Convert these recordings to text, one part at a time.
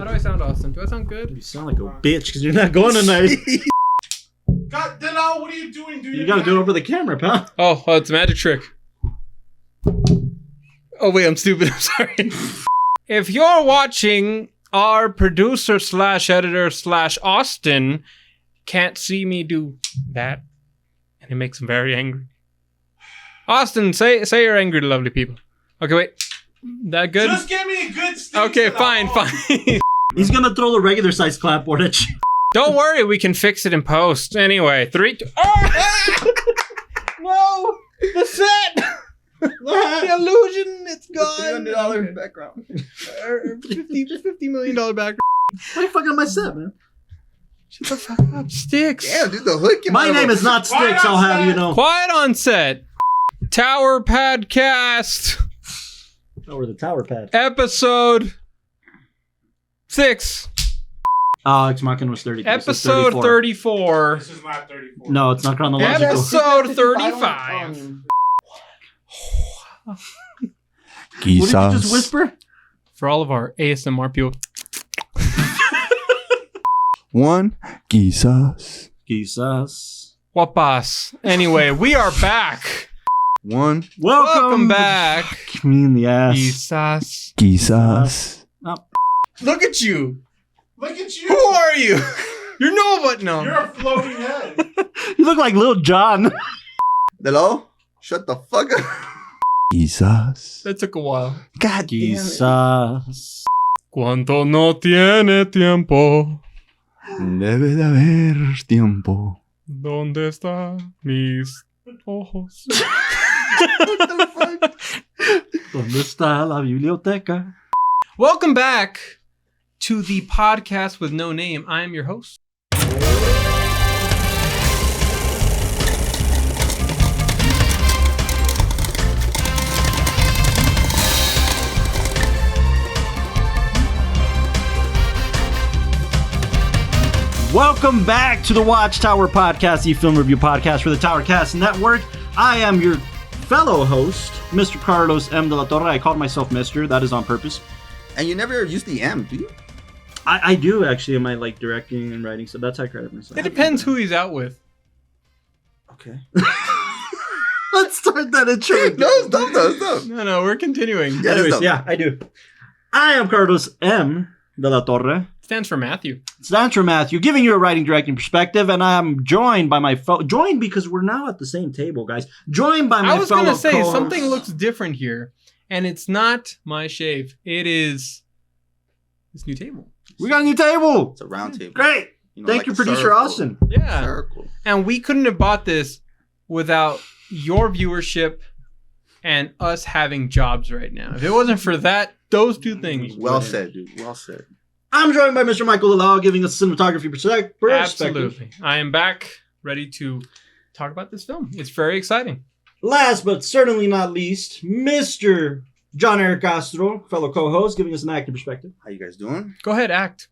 How do I sound, Austin? Do I sound good? You sound like a bitch because you're not going tonight. God, Dino, what are you doing? You gotta do it over the camera, pal. Oh, it's a magic trick. Oh, wait, I'm stupid. I'm sorry. If you're watching, our producer / editor / Austin can't see me do that. And it makes him very angry. Austin, say you're angry to lovely people. Okay, wait. That good? Just give me a good stick. Okay, fine. He's gonna throw the regular size clapboard at you. Don't worry, we can fix it in post. Anyway, 3, 2... Oh! No! The set! The illusion, it's gone. $300 background. $50 million background. Why are you fucking on my set, man? Shut the fuck up. Sticks. Damn, dude, the hood came My out name of is not Sticks, I'll have you know. Quiet on set. Tower Podcast. Over the tower pad. Episode 6. Alex Machin was 30. Episode 34. This is not 34. No, it's not chronological. Episode 35. What did you just whisper? For all of our ASMR people. One, quizás. Guapas. Anyway, we are back. One, Welcome back. Kick me in the ass. Quizás. quizás. Look at you. Look at you. Who are you? You're nobody. No. You're a floating head. You look like Lil Jon. Hello? Shut the fuck up. Quizás. That took a while. God damn it. Quizás. Cuánto no tiene tiempo. Debe de haber tiempo. ¿Dónde están mis ojos? ¿Dónde está la biblioteca? Welcome back to the podcast with no name. I am your host. Welcome back to the WatchTower podcast, the film review podcast for the Towercast Network. I am your fellow host, Mr. Carlos M. de la Torre. I called myself Mr. That is on purpose. And you never use the M, do you? I do actually in my directing and writing, so that's how I credit myself. It depends who he's out with. Okay. Let's start that intro. No. No, we're continuing. Yeah, Anyways, stop. yeah, I do. I am Carlos M. de la Torre. Stands for Matthew. Stands for Matthew, giving you a writing, directing perspective, and I'm joined by my joined because we're now at the same table, guys. Joined by my I was fellow going to say, co-hosts. something looks different here, and it's not my shave. It is this new table. We got a new table. It's a round table. Great. You know, Thank like you, a producer circle. Austin. Yeah. Circle. And we couldn't have bought this without your viewership and us having jobs right now. If it wasn't for that, those two things. Well said, dude. Well said. I'm joined by Mr. Michael Lalao, giving us cinematography perspective. Absolutely. I am back, ready to talk about this film. It's very exciting. Last but certainly not least, Mr. John Eric Castro, fellow co-host, giving us an acting perspective. How you guys doing? Go ahead, act.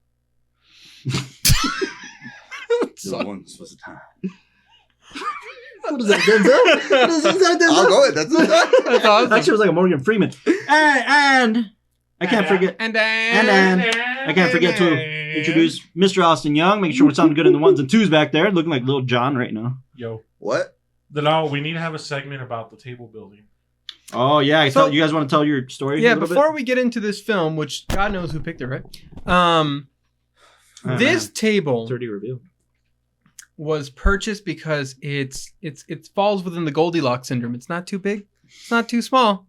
Once was a time. What is that, Denzel? Is that Denzel? I'll go ahead. That's it. That's awesome. Actually, it was like a Morgan Freeman. And I can't forget. And I can't forget to introduce Mr. Austin Young. Making sure we're sounding good in the ones and twos back there. Looking like Lil Jon right now. Yo. What? No, we need to have a segment about the table building. Oh, yeah. So- You guys want to tell your story? Yeah, a little before we get into this film, which God knows who picked it, right? bit? This table Dirty reveal. was purchased because it falls within the Goldilocks syndrome. It's not too big. It's not too small.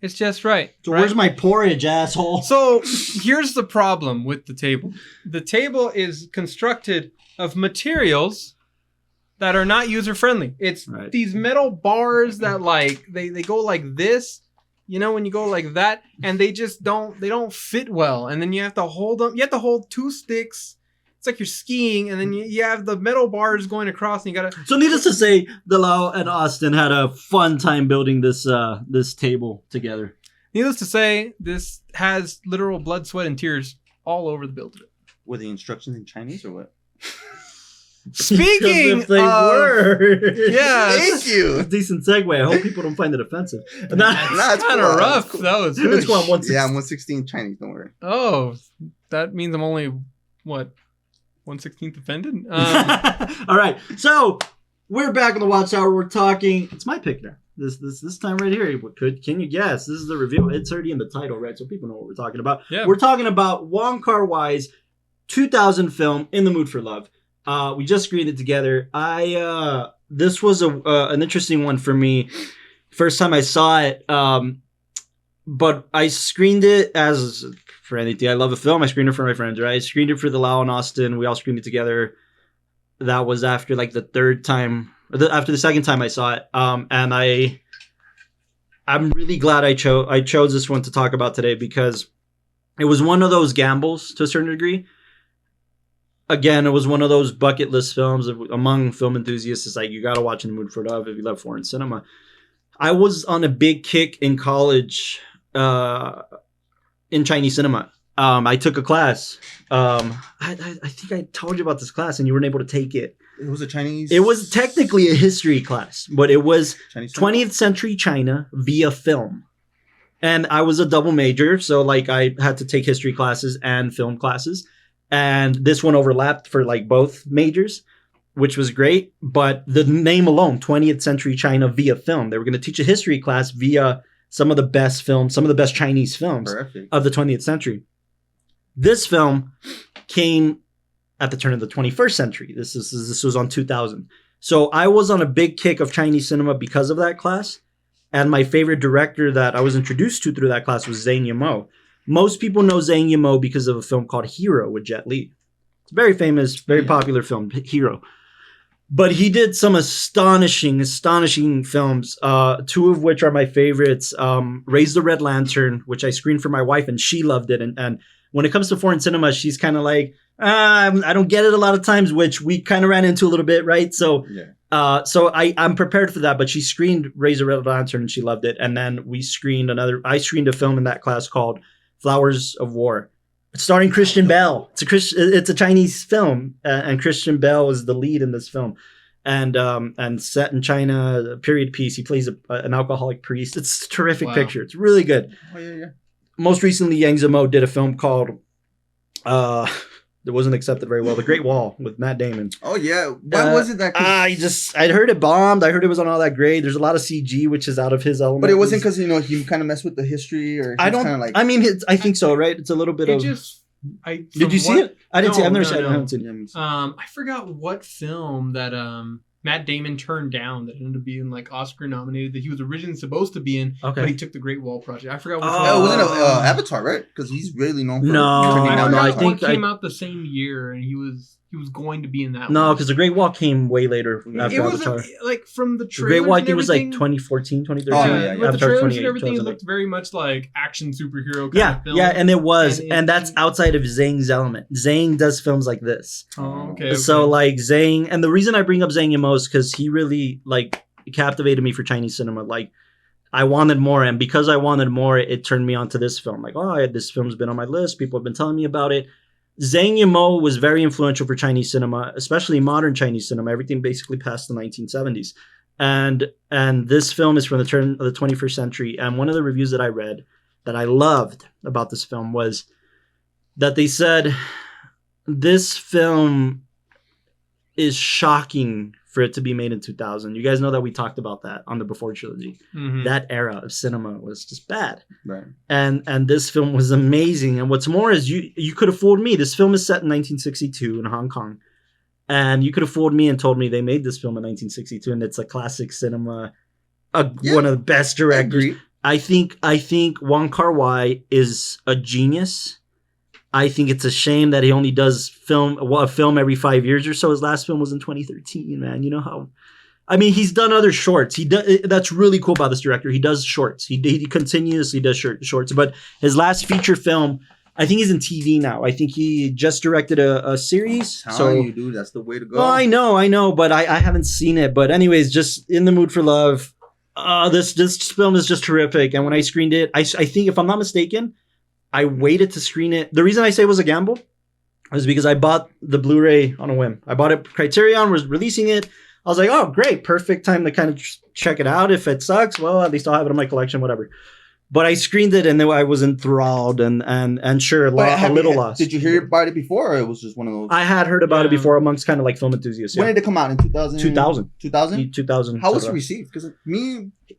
It's just right. So right? where's my porridge, asshole? So here's the problem with the table. The table is constructed of materials that are not user-friendly. It's Right. these metal bars that they go like this, you know, when you go like that, and they don't fit well. And then you have to hold them. You have to hold two sticks. It's like you're skiing, and then you have the metal bars going across, and you gotta. So needless to say, Delau and Austin had a fun time building this table together. Needless to say, this has literal blood, sweat, and tears all over the build of it. Were the instructions in Chinese or what? Speaking Because if they of, were. yes, Thank you. Decent segue. I hope people don't find it offensive. Nah, it's kind cool. of rough. Cool. That was Let's go on 116. Yeah, I'm 116 Chinese. Don't worry. Oh, that means I'm only what 1/16th offended. All right, so we're back on the Watchtower. We're talking. It's my pick now. This time right here. Can you guess? This is the review. It's already in the title, right? So people know what we're talking about. Yeah. We're talking about Wong Kar Wai's 2000 film, In the Mood for Love. We just screened it together. This was an interesting one for me. First time I saw it, but I screened it as for anything. I love a film. I screened it for my friends, right? I screened it for the Lau and Austin. We all screened it together. That was after like the third time, after the second time I saw it. And I'm really glad I chose this one to talk about today because it was one of those gambles to a certain degree. Again, it was one of those bucket list films among film enthusiasts. It's like, you got to watch In the Mood for Love if you love foreign cinema. I was on a big kick in college in Chinese cinema. I took a class. I think I told you about this class and you weren't able to take it. It was a Chinese. It was technically a history class, but it was Chinese 20th century China via film. And I was a double major, so like I had to take history classes and film classes. And this one overlapped for like both majors, which was great. But the name alone, 20th century China via film, they were going to teach a history class via some of the best films, some of the best Chinese films Perfect. of the 20th century. This film came at the turn of the 21st century. This was on 2000. So I was on a big kick of Chinese cinema because of that class. And my favorite director that I was introduced to through that class was Zhang Yimou. Most people know Zhang Yimou because of a film called Hero with Jet Li. It's a very famous, very popular film, Hero. But he did some astonishing films, two of which are my favorites. Raise the Red Lantern, which I screened for my wife, and she loved it. And when it comes to foreign cinema, she's kind of like, I don't get it a lot of times, which we kind of ran into a little bit, right? So I'm prepared for that. But she screened Raise the Red Lantern, and she loved it. And then I screened a film in that class called Flowers of War. It's starring Christian Bale. It's a Chinese film, and Christian Bale is the lead in this film, and set in China, a period piece. He plays an alcoholic priest. It's a terrific picture. It's really good. Oh yeah. Most recently, Yang Zimo did a film called that wasn't accepted very well, The Great Wall with Matt Damon. Oh yeah. Why was it that? I'd heard it bombed. I heard it was on all that great. There's a lot of CG, which is out of his element. But it wasn't because he kind of messed with the history, or I don't. Kind of like. I mean, I think so, right? It's a little bit of. Did you see it? I didn't see it. I've never seen it. I haven't seen it. I forgot what film that Matt Damon turned down that ended up being like Oscar nominated that he was originally supposed to be in, but he took the Great Wall Project. I forgot which one. Oh, wasn't it Avatar, right? Because he's really known for. No, I I think it came out the same year, and he was going to be in that. No, one. because the Great Wall came way later after it was Avatar. like from the The trailers. Great Wall, I and think, was like everything. 2014, 2013. Oh, yeah. With the Avatar trailers and everything, it 2008. looked very much like action superhero kind of film. Yeah, and it was, and that's it- outside of Zhang's element. Zhang does films like this. Oh, okay. So like Zhang, and the reason I bring up Zhang Yimou is because he really like captivated me for Chinese cinema. Like I wanted more, and because I wanted more, it turned me on to this film. Like, this film's been on my list. People have been telling me about it. Zhang Yimou was very influential for Chinese cinema, especially modern Chinese cinema. Everything basically past the 1970s. And this film is from the turn of the 21st century. And one of the reviews that I read that I loved about this film was that they said this film is shocking for it to be made in 2000. You guys know that we talked about that on the Before trilogy. Mm-hmm. That era of cinema was just bad. Right. And this film was amazing. And what's more is you could have fooled me. This film is set in 1962 in Hong Kong. And you could have fooled me and told me they made this film in 1962 and it's a classic cinema, one of the best directors. I think Wong Kar Wai is a genius. I think it's a shame that he only does a film every 5 years or so. His last film was in 2013, man. You know how... I mean, he's done other shorts. That's really cool about this director. He does shorts. He continuously does shorts. But his last feature film, I think he's in TV now. I think he just directed a series. Telling you, dude, that's the way to go. Oh, I know, but I haven't seen it. But anyways, just In the Mood for Love. This film is just terrific. And when I screened it, I think, if I'm not mistaken, I waited to screen it. The reason I say it was a gamble, was because I bought the Blu-ray on a whim. I bought it. Criterion was releasing it. I was like, oh, great. Perfect time to kind of check it out. If it sucks, well, at least I'll have it in my collection, whatever. But I screened it and then I was enthralled and sure, a little lost. Did you hear about it before, or it was just one of those? I had heard about it before amongst kind of like film enthusiasts. When did it come out? In 2000? 2000. 2000? 2000. How was it received? Because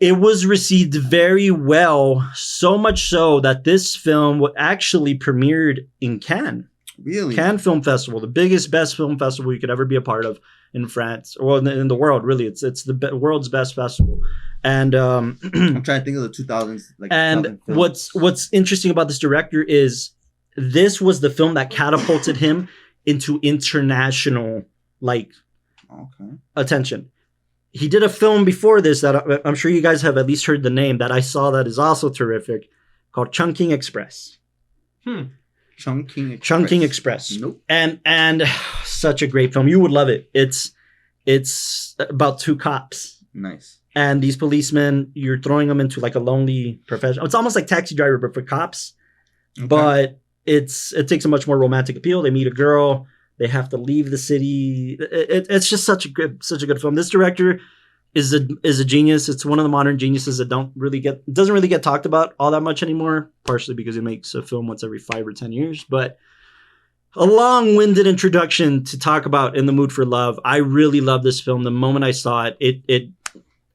it was received very well, so much so that this film actually premiered in Cannes. Really? Cannes Film Festival, the biggest, best film festival you could ever be a part of in France, or in the world, really. It's the world's best festival. And I'm trying to think of the 2000s. And what's interesting about this director is this was the film that catapulted him into international attention. He did a film before this that I'm sure you guys have at least heard the name, that I saw that is also terrific, called Chungking Express. Chungking Express. Nope. And such a great film. You would love it. It's about two cops. Nice. And these policemen, you're throwing them into like a lonely profession. It's almost like Taxi Driver, but for cops. Okay. But it takes a much more romantic appeal. They meet a girl. They have to leave the city. It's just such a good film. This director is a genius. It's one of the modern geniuses that doesn't really get talked about all that much anymore. Partially because he makes a film once every 5 or 10 years. But a long-winded introduction to talk about In the Mood for Love. I really love this film. The moment I saw it, it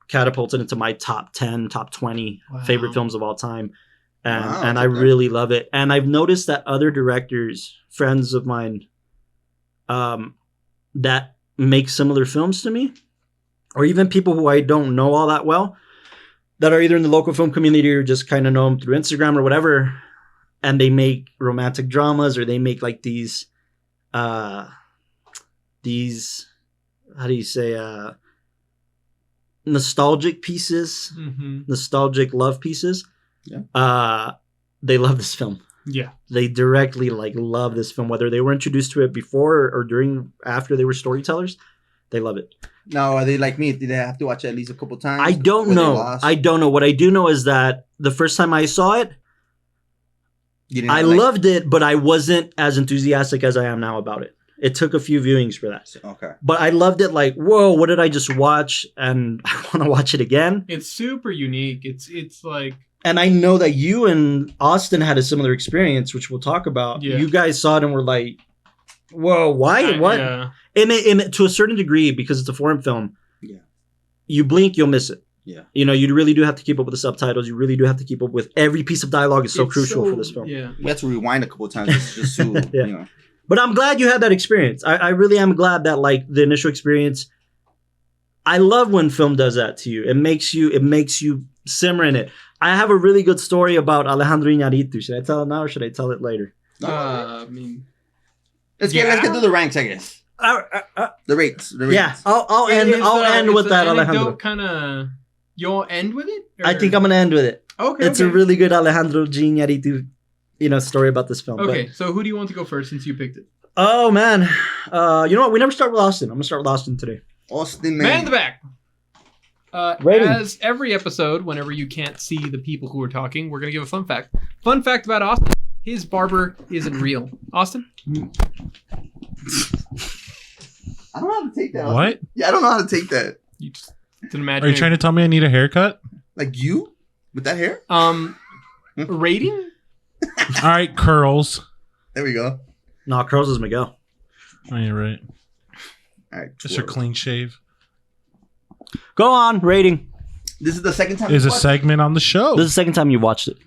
catapulted into my top 10, top 20 favorite films of all time. And I really love it. And I've noticed that other directors, friends of mine, that make similar films to me, or even people who I don't know all that well, that are either in the local film community or just kind of know them through Instagram or whatever, and they make romantic dramas, or they make like these how do you say, nostalgic pieces, nostalgic love pieces. Yeah. They love this film. Yeah. They directly love this film, whether they were introduced to it before or after they were storytellers. They love it. Now, are they like me? Did they have to watch it at least a couple times? I don't know. What I do know is that the first time I saw it, I loved it, but I wasn't as enthusiastic as I am now about it. It took a few viewings for that. Okay. But I loved it like, whoa, what did I just watch? And I want to watch it again. It's super unique. It's like... And I know that you and Austin had a similar experience, which we'll talk about. Yeah. You guys saw it and were like, whoa, why? What? Yeah. And to a certain degree, because it's a foreign film, you blink, you'll miss it. Yeah. You know, you really do have to keep up with the subtitles. You really do have to keep up with every piece of dialogue is so crucial for this film. Yeah. We have to rewind a couple of times just so, you know. But I'm glad you had that experience. I really am glad that the initial experience, I love when film does that to you. It makes you simmer in it. I have a really good story about Alejandro Iñárritu. Should I tell it now or should I tell it later? I mean, let's get to the ranks, I guess. The rates. Yeah, I'll end with that, Alejandro. You'll end with it? Or? I think I'm gonna end with it. Okay. It's a really good Alejandro Iñárritu, story about this film. Okay, so who do you want to go first since you picked it? Oh man, you know what? We never start with Austin. I'm gonna start with Austin today. Austin, man in the back. As every episode, whenever you can't see the people who are talking, we're going to give a fun fact. Fun fact about Austin. His barber isn't real. Austin? I don't know how to take that. What? Austin. Yeah, I don't know how to take that. You just didn't imagine. Are you trying to tell me I need a haircut? Like you? With that hair? Rating? All right, curls. There we go. No, curls is Miguel. Oh, you're right. All right. Just a clean shave. Go on, rating. This is the second time. There's a segment on the show. This is the second time you watched it,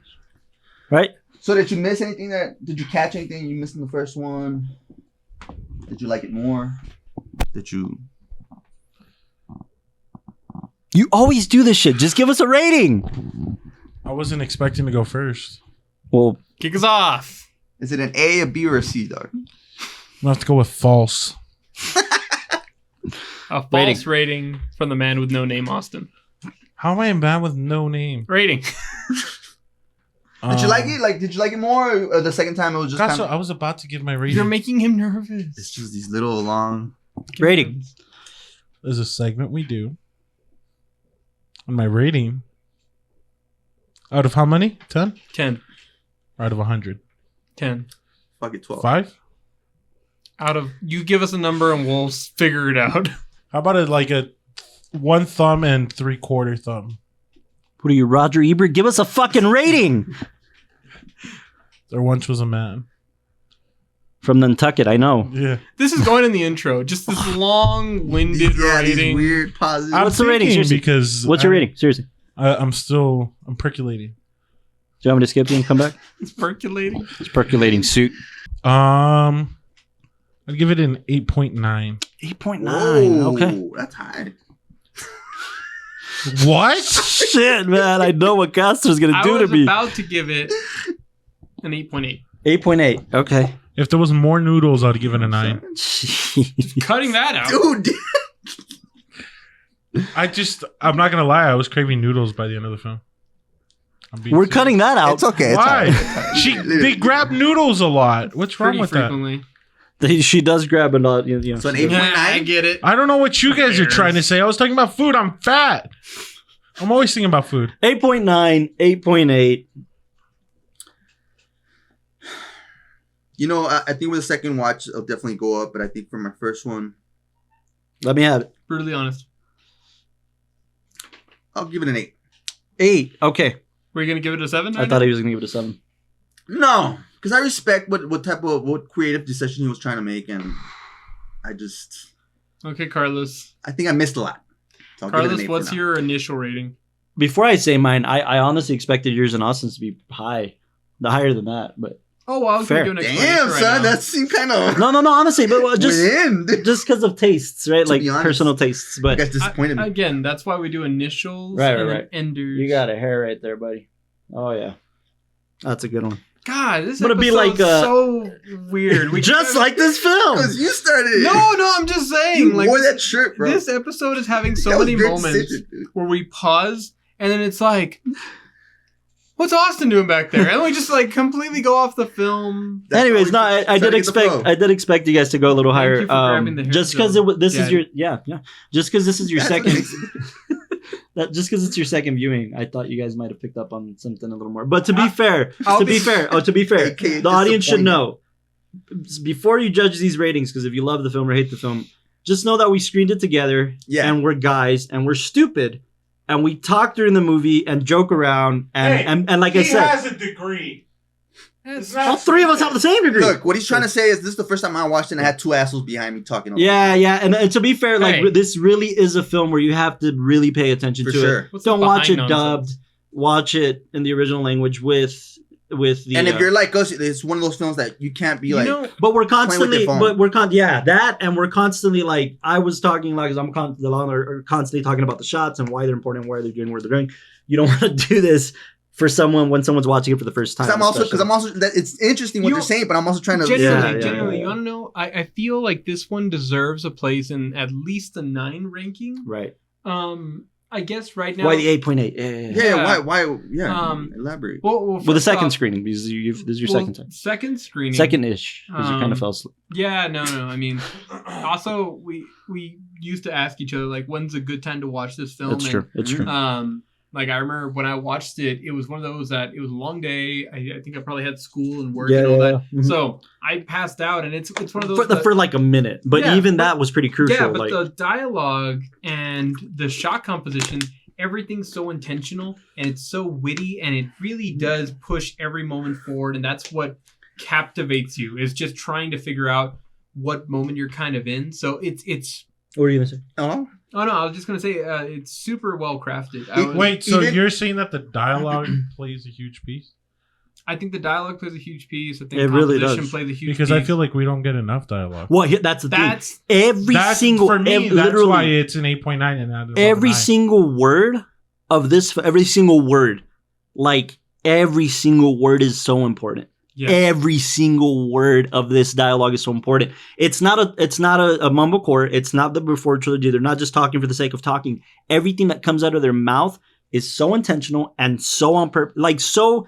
right? So did you miss anything did you catch anything you missed in the first one? Did you like it more? Did you? You always do this shit. Just give us a rating. I wasn't expecting to go first. Well, kick us off. Is it an A, a B, or a C, dog? I'm gonna have to go with false. A false rating from the man with no name, Austin. How am I a man with no name? Rating. Did you like it? Did you like it more? Or the second time it was just kind of... I was about to give my rating. You're making him nervous. It's just these little long... Rating. There's a segment we do. And my rating... Out of how many? 10? 10. Out of 100? 10. Fuck it, 12. 5? You give us a number and we'll figure it out. How about a 1 thumb and 3/4 thumb? What are you, Roger Ebert? Give us a fucking rating. There once was a man. From Nantucket, I know. Yeah. This is going in the intro. Just this long-winded these rating. weird pauses. What's the rating? Seriously. Because What's your rating? Seriously. I'm percolating. Do you want me to skip you and come back? It's percolating. It's percolating suit. I'd give it an 8.9. 8.9. Okay. That's high. What? Shit, man. I know what Castor's going to do to me. I was about to give it an 8.8. 8.8. Okay. If there was more noodles, I'd give it a 9. Jeez. Cutting that out. Dude. I'm not going to lie. I was craving noodles by the end of the film. We're cutting that out. It's okay. It's Why? all right. They grab noodles a lot. What's wrong Pretty with frequently. She does grab a lot. You know. So an Yeah, I 8.9? get it. that? I don't know what you guys are trying to say. I was talking about food. I'm fat. I'm always thinking about food. 8.9, 8.8. You know, I think with the second watch, it'll definitely go up. But I think for my first one, Let me have it. Brutally honest. I'll give it an 8. 8. Okay. Were you going to give it a 7? I thought he was going to give it a 7. No, because I respect what creative decision he was trying to make, and I think I missed a lot. So I'll give it an Carlos, 8 what's for now. your initial rating? Before I say mine, I honestly expected yours and Austin's to be high. The higher than that, but... Oh, well, I was Fair. going to do an Damn, explanation son, right now. that seemed kind of No, honestly, but just within. because of tastes, right? To Like be honest, personal tastes. You But guys disappointed me. Again, that's why we do initials Right, and right. then enders. you got a hair right there, buddy. Oh, yeah. That's a good one. God, this But it'd be episode's like, so weird. We Just gotta- like this film. Because you started it. No, I'm just saying. You Like wore that shirt, bro. this episode is having so That was a many great moments decision, dude. where we pause and then it's like, what's Austin doing back there? And then we just like completely go off the film. That's Anyways, how no, we I try to did get the flow. expect you guys to go a little Thank higher. you for grabbing the hair Just because zone, this is Daddy. your just because this is your That's second. amazing. Just because it's your second viewing, I thought you guys might have picked up on something a little more. But to be fair, I'll to be- be fair, AKA the audience should disappointed. know before you judge these ratings. Because if you love the film or hate the film, just know that we screened it together, Yeah. and we're guys, and we're stupid, and we talk during the movie and joke around, and like I said, a degree. all three of us have the same degree. Look, what he's trying to say is this is the first time I watched it and I had two assholes behind me talking. Yeah, and to be fair, like Hey. this really is a film where you have to really pay attention For to sure. it. What's Don't the watch it behind dubbed. nonsense? Watch it in the original language with the. And if you're like us, it's one of those films that you can't be like. but we're with constantly, your phone. that, and we're constantly like I was talking like, 'cause I'm constantly talking about the shots and why they're important, why they're doing what they're doing. You don't want to do this for someone when someone's watching it for the first time. Because I'm also that it's interesting what You- you're saying, but I'm also trying to. Genuinely, yeah. you want to know? I feel like this one deserves a place in at least a 9 ranking. right. I guess right now. Why the 8.8? Yeah. Why? Yeah. Well, Elaborate. Well, the first second off- screening because this is your well, second time. Second screening. Second-ish because you kind of Um, fell asleep. Yeah, no. I mean, also we used to ask each other like, when's a good time to watch this film? It's true. It's true. Like I remember when I watched it, it was one of those that it was a long day. I think I probably had school and work and all that. Mhm. So I passed out, and it's one of those for like a minute, but Yeah, even but- that was pretty crucial. Yeah, but like, the dialogue and the shot composition, everything's so intentional and it's so witty, and it really does push every moment forward, and that's what captivates you, is just trying to figure out what moment you're kind of in. So it's what were you gonna say? oh no, I was just gonna say it's super well crafted. Wait, so Even- you're saying that the dialogue plays a huge piece? I think the dialogue plays a huge piece. I think It really composition does. plays a huge Because piece. I feel like we don't get enough dialogue. Well, that's the that's thing. Every That's single, for me. That's literally, why it's an 8.9 and not every a 9. single word of this, every single word, like every single word is so important. yeah. Every single word of this dialogue is so important. It's not a mumblecore. It's not the Before trilogy. They're not just talking for the sake of talking. Everything that comes out of their mouth is so intentional and so on purpose, like so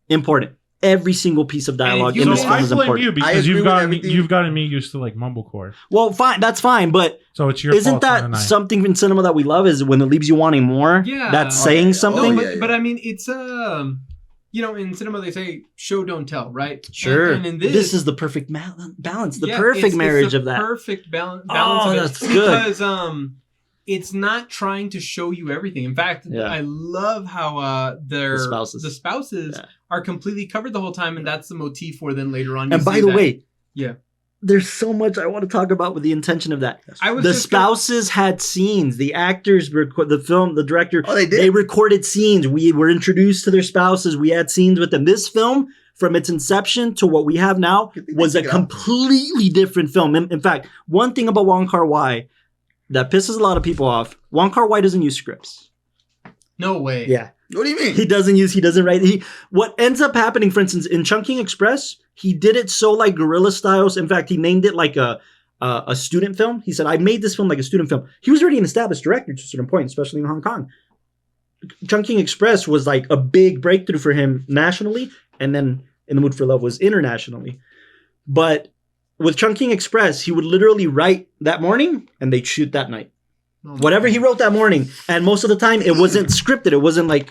important. Every single piece of dialogue you in know, this film I is blame important. you I because agree with everything. you've gotten me used to like mumblecore. Well, fine, that's fine, but So it's your isn't fault. not a that 9. something in cinema that we love? Is when it leaves you wanting more. Yeah. That's Okay. saying No, something. yeah. But I mean, it's in cinema they say show don't tell, right? Sure. And in this is the perfect balance, the perfect it's marriage the of that. Perfect balance Oh, of it. that's good. Because it's not trying to show you everything. In fact, I love how the spouses are completely covered the whole time, and that's the motif for then later on. And by the way, yeah. There's so much I want to talk about with the intention of that. The spouses had scenes. The actors, the director, they recorded scenes. We were introduced to their spouses. We had scenes with them. This film, from its inception to what we have now, was a completely different film. In fact, one thing about Wong Kar Wai that pisses a lot of people off, Wong Kar Wai doesn't use scripts. No way. Yeah. What do you mean? He doesn't write. What ends up happening, for instance, in Chungking Express, he did it so like guerrilla styles. In fact, he named it like a student film. He said, I made this film like a student film. He was already an established director to a certain point, especially in Hong Kong. Chungking Express was like a big breakthrough for him nationally, and then In the Mood for Love was internationally. But with Chungking Express, he would literally write that morning, and they'd shoot that night. Whatever he wrote that morning, and most of the time it wasn't scripted. It wasn't like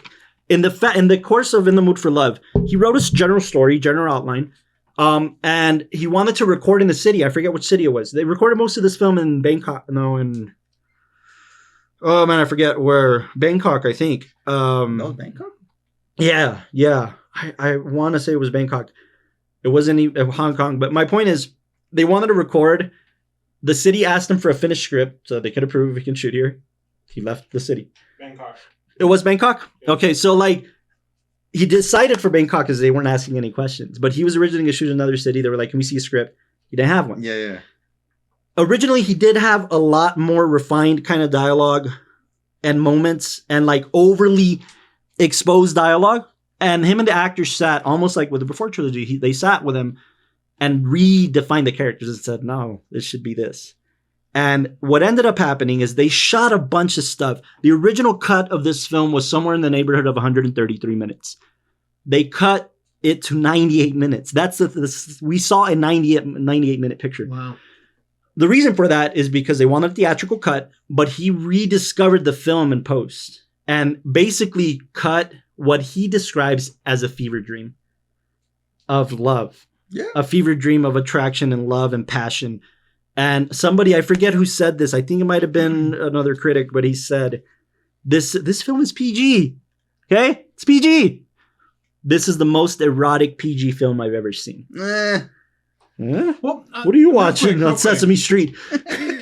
in the course of In the Mood for Love, he wrote a general story, general outline, and he wanted to record in the city. I forget which city it was. They recorded most of this film in Bangkok. I forget where. Bangkok, I think. Bangkok? Yeah. I want to say it was Bangkok. It wasn't even Hong Kong. But my point is, they wanted to record. The city asked him for a finished script so they could approve if he can shoot here. He left the city. Bangkok. It was Bangkok? Okay, so like he decided for Bangkok because they weren't asking any questions. But he was originally going to shoot in another city. They were like, can we see a script? He didn't have one. Yeah. Originally, he did have a lot more refined kind of dialogue and moments and like overly exposed dialogue. And him and the actors sat almost like with the Before trilogy. They sat with him and redefined the characters and said, no, this should be this. And what ended up happening is they shot a bunch of stuff. The original cut of this film was somewhere in the neighborhood of 133 minutes. They cut it to 98 minutes. That's we saw a 98 minute picture. Wow. The reason for that is because they wanted a theatrical cut, but he rediscovered the film in post and basically cut what he describes as a fever dream of love. Yeah. A fever dream of attraction and love and passion. And somebody, I forget who said this. I think it might have been another critic, but he said, this film is PG. Okay? It's PG. This is the most erotic PG film I've ever seen. Well, what are you watching on Sesame Street?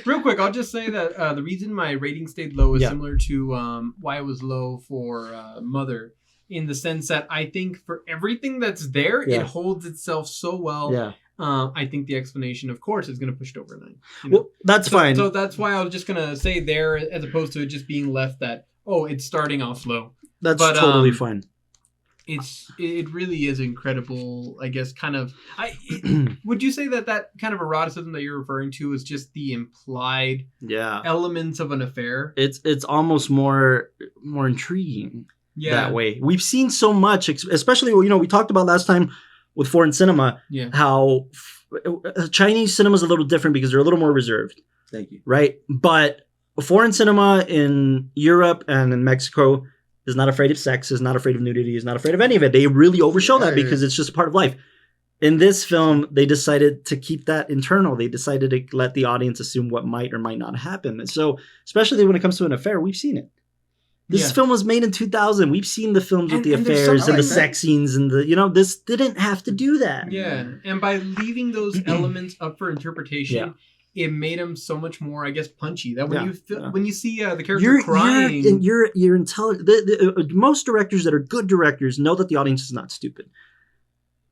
Real quick, I'll just say that the reason my rating stayed low is similar to why it was low for Mother, in the sense that I think for everything that's there, it holds itself so well. Yeah. I think the explanation, of course, is going to push it over 9. Well, that's fine. So that's why I was just going to say there, as opposed to it just being left that, it's starting off low. That's totally fine. It really is incredible, I guess, kind of. Would you say that kind of eroticism that you're referring to is just the implied elements of an affair? It's almost more intriguing that way. We've seen so much, especially, we talked about last time with foreign cinema, how Chinese cinema is a little different because they're a little more reserved. Thank you. Right? But foreign cinema in Europe and in Mexico is not afraid of sex, is not afraid of nudity, is not afraid of any of it. They really overshow that because it's just a part of life. In this film, they decided to keep that internal. They decided to let the audience assume what might or might not happen. And so, especially when it comes to an affair, we've seen it. This film was made in 2000. We've seen the films with the affairs and the sex scenes and this didn't have to do that. Yeah. And by leaving those elements up for interpretation, it made him so much more, I guess, punchy. That when you see the character crying, you're intelligent. Most directors that are good directors know that the audience is not stupid,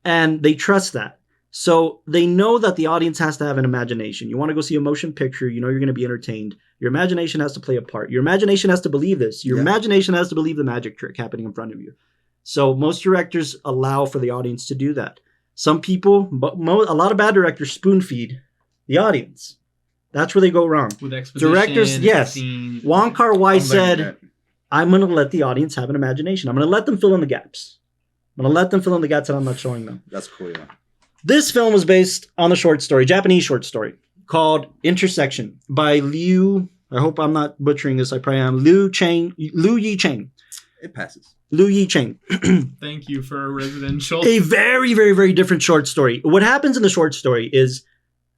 and they trust that. So they know that the audience has to have an imagination. You want to go see a motion picture, you're going to be entertained. Your imagination has to play a part. Your imagination has to believe this. Your imagination has to believe the magic trick happening in front of you. So most directors allow for the audience to do that. Some people, but a lot of bad directors spoon feed the audience. That's where they go wrong. With exposition, directors, yes. Scenes. Wong Kar Wai said, I'm going to let the audience have an imagination. I'm going to let them fill in the gaps. I'm going to let them fill in the gaps that I'm not showing them. That's cool, yeah. This film was based on a short story, Japanese short story, called Intersection by Liu, I hope I'm not butchering this, I probably am, Liu Yi Cheng. It passes. Liu Yi Cheng. Thank you for a residential. A very, very, very different short story. What happens in the short story is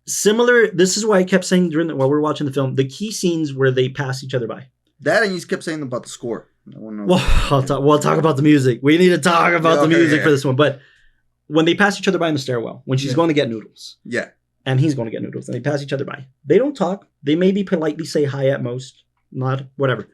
similar. This is why I kept saying while we were watching the film, the key scenes where they pass each other by. That and you kept saying about the score. We'll talk about the music. We need to talk about the music for this one. But when they pass each other by in the stairwell, when she's going to get noodles. Yeah. And he's going to get noodles. And they pass each other by. They don't talk. They maybe politely say hi at most. Not whatever.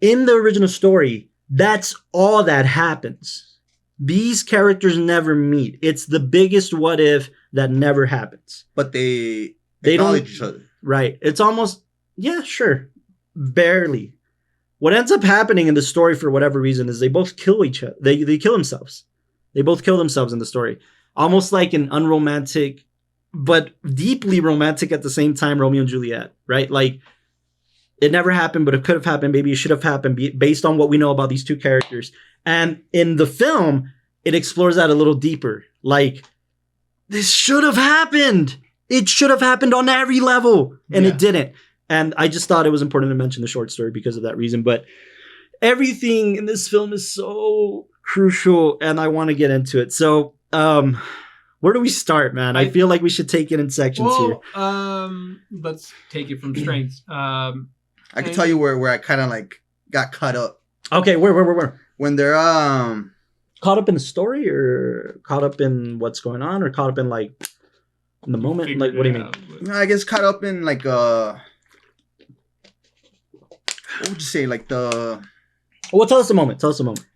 In the original story, that's all that happens. These characters never meet. It's the biggest what if that never happens. But they acknowledge each other. Right. It's almost, yeah, sure. Barely. What ends up happening in the story for whatever reason is they both kill each other. They kill themselves. They both kill themselves in the story. Almost like an unromantic, but deeply romantic at the same time, Romeo and Juliet, right? Like, it never happened, but it could have happened. Maybe it should have happened based on what we know about these two characters. And in the film, it explores that a little deeper. Like, this should have happened. It should have happened on every level. And it didn't. And I just thought it was important to mention the short story because of that reason. But everything in this film is so crucial, and I want to get into it. So, where do we start, man? I feel like we should take it in sections here. Let's take it from strengths. I can tell you where I kind of like got caught up. Okay, where? When they're caught up in the story, or caught up in what's going on, or caught up in like in the moment. Like, what do you mean? I guess caught up in like what would you say? Like the. Well, tell us the moment.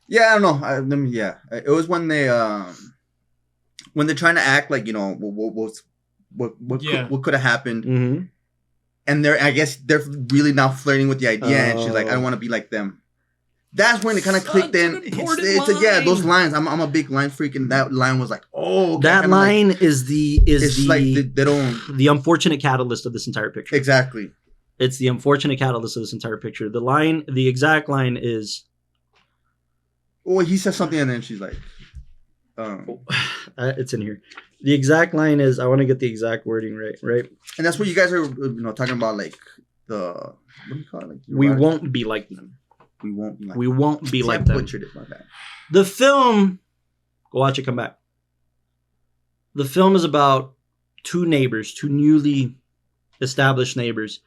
Yeah, I don't know. It was when they're trying to act like, you know, what could have happened, and I guess they're really now flirting with the idea, and she's like, I don't want to be like them. That's when it kind of clicked in. It's those lines. I'm a big line freak, and that line was like, oh, okay, that line like, is like they don't the unfortunate catalyst of this entire picture. Exactly. It's the unfortunate catalyst of this entire picture. The exact line is. Well, he says something, and then she's like, it's in here. The exact line is, I want to get the exact wording right? And that's what you guys are, talking about, like the what do you call it? Like, we won't be like them. We won't be like. We won't be like them. Butchered it, my bad. The film, go watch it, come back. The film is about two newly established neighbors.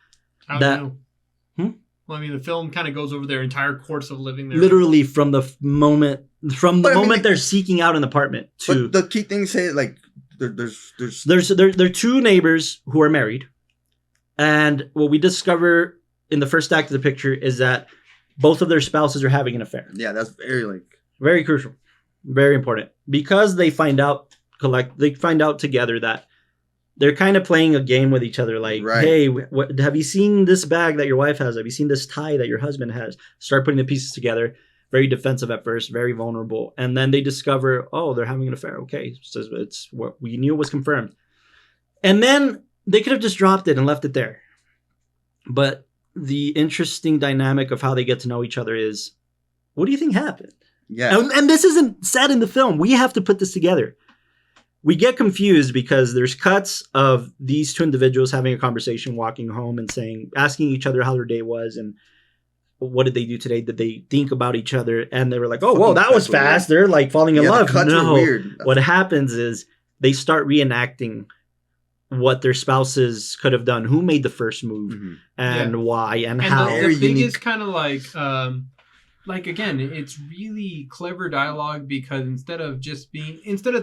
I don't know. Well, I mean, the film kind of goes over their entire course of living there. Literally from the moment they're seeking out an apartment to. But the key thing say like there's two neighbors who are married, and what we discover in the first act of the picture is that both of their spouses are having an affair. Yeah, that's very crucial, very important, because they find out together that. They're kind of playing a game with each other, like, right. Hey, have you seen this bag that your wife has? Have you seen this tie that your husband has? Start putting the pieces together. Very defensive at first, very vulnerable. And then they discover, oh, they're having an affair. Okay, so it's what we knew was confirmed. And then they could have just dropped it and left it there. But the interesting dynamic of how they get to know each other is, what do you think happened? Yeah. And this isn't said in the film. We have to put this together. We get confused because there's cuts of these two individuals having a conversation, walking home and asking each other how their day was and what did they do today? Did they think about each other? And they were like, oh, whoa, that was fast. Weird. They're like falling in love. The cuts are weird. What happens is they start reenacting what their spouses could have done, who made the first move and why and how. The thing is kind of like, again, it's really clever dialogue because instead of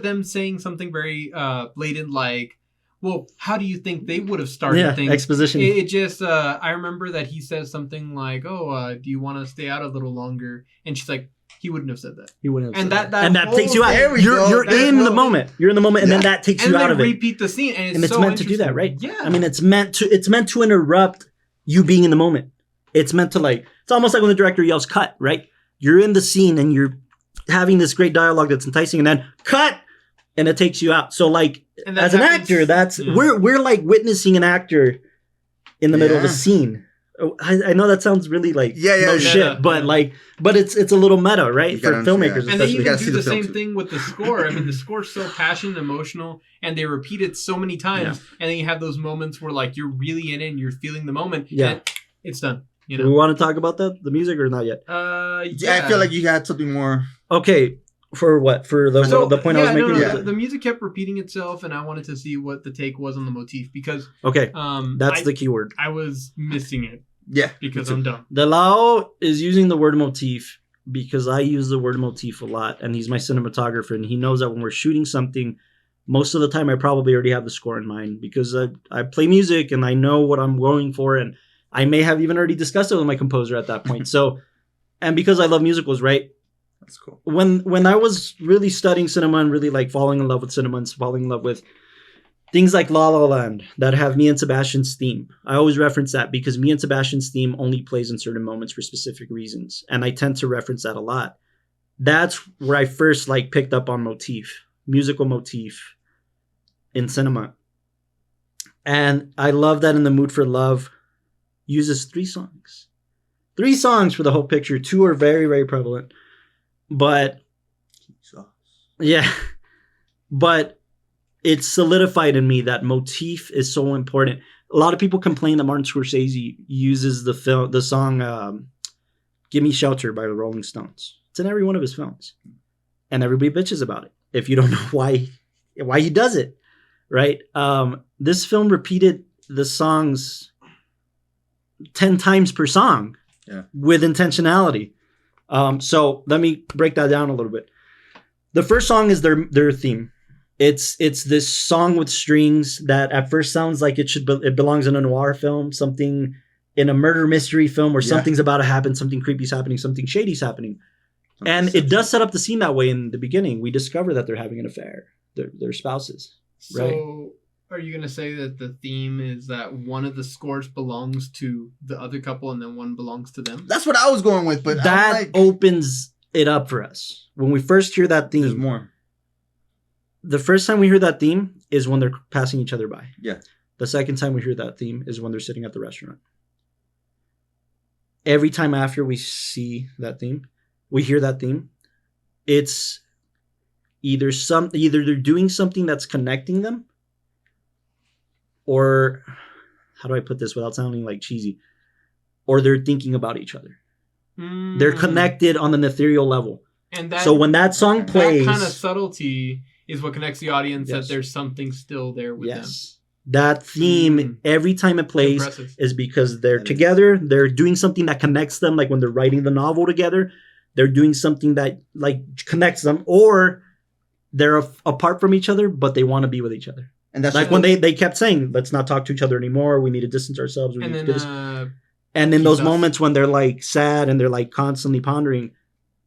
them saying something very blatant like, well, how do you think they would have started things? Exposition. It just, I remember that he says something like, do you want to stay out a little longer? And she's like, he wouldn't have said that. He wouldn't have and said that. And that takes you out. You're in the moment. You're in the moment, and then that takes you out of it. And then repeat the scene. And it's so meant to do that, right? Yeah. I mean, it's meant to interrupt you being in the moment. It's meant to it's almost like when the director yells cut, right? You're in the scene and you're having this great dialogue that's enticing and then cut and it takes you out. So as an actor, we're like witnessing an actor in the middle of the scene. I know that sounds really shit, but it's a little meta, right? For filmmakers, and they even do the same thing with the score. I mean, the score's so passionate and emotional, and they repeat it so many times, and then you have those moments where you're really in it and you're feeling the moment. Yeah, and it's done. You Do we know. want to talk about that, the music, or not yet? Yeah, I feel like you had something more. Okay, for what? For the point I was making. No, the music kept repeating itself, and I wanted to see what the take was on the motif because Okay, that's the key word. I was missing it. Yeah, because I'm dumb. Delao is using the word motif because I use the word motif a lot, and he's my cinematographer, and he knows that when we're shooting something, most of the time I probably already have the score in mind because I play music and I know what I'm going for, and I may have even already discussed it with my composer at that point. So, and because I love musicals, right? That's cool. When I was really studying cinema and really like falling in love with cinema and falling in love with things like La La Land that have me and Sebastian's theme. I always reference that because me and Sebastian's theme only plays in certain moments for specific reasons. And I tend to reference that a lot. That's where I first like picked up on musical motif in cinema. And I love that In the Mood for Love uses 3 songs. 3 songs for the whole picture. 2 are very, very prevalent. But yeah, but it's solidified in me that motif is so important. A lot of people complain that Martin Scorsese uses the song "Give Me Shelter" by the Rolling Stones. It's in every one of his films, and everybody bitches about it. If you don't know why he does it, right? This film repeated the songs 10 times per song, with intentionality. So let me break that down a little bit. The first song is their theme. It's this song with strings that at first sounds like it belongs in a noir film, something in a murder mystery film where something's about to happen, something creepy's happening, something shady's happening. And it does set up the scene that way in the beginning. We discover that they're having an affair. They're spouses. So right? Are you going to say that the theme is that one of the scores belongs to the other couple and then one belongs to them? That's what I was going with, but that opens it up for us. When we first hear that theme. There's more. The first time we hear that theme is when they're passing each other by. Yeah. The second time we hear that theme is when they're sitting at the restaurant. Every time after we see that theme, we hear that theme, it's either they're doing something that's connecting them, or how do I put this without sounding like cheesy? Or they're thinking about each other. They're connected on an ethereal level. And so when that song plays, that kind of subtlety is what connects the audience that there's something still there with them. That theme, every time it plays, is because they're together. They're doing something that connects them, like when they're writing the novel together. They're doing something that like connects them, or they're apart from each other, but they want to be with each other. And that's like when they kept saying, "Let's not talk to each other anymore. We need to distance ourselves." And in those moments when they're like sad and they're like constantly pondering,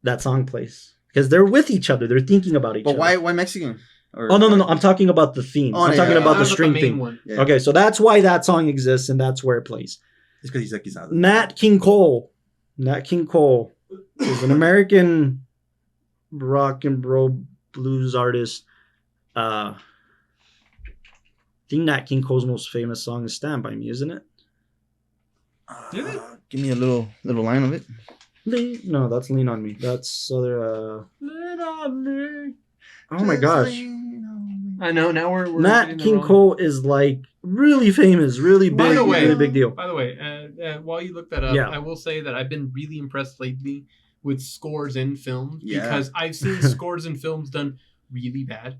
that song plays because they're with each other. They're thinking about each other. But why Mexican? No. I'm talking about the theme. I'm talking about the string theme. Yeah. Okay, so that's why that song exists and that's where it plays. It's because he's like Nat King Cole is an American rock and roll blues artist. I think Nat King Cole's most famous song is "Stand By Me," isn't it? Give me a little line of it. No, that's "Lean on Me." That's other. Lean on me. Oh my gosh! I know. Now we're Nat King Cole is like really famous, really big, really big deal. By the way, while you look that up, I will say that I've been really impressed lately with scores in films because I've seen scores in films done really bad.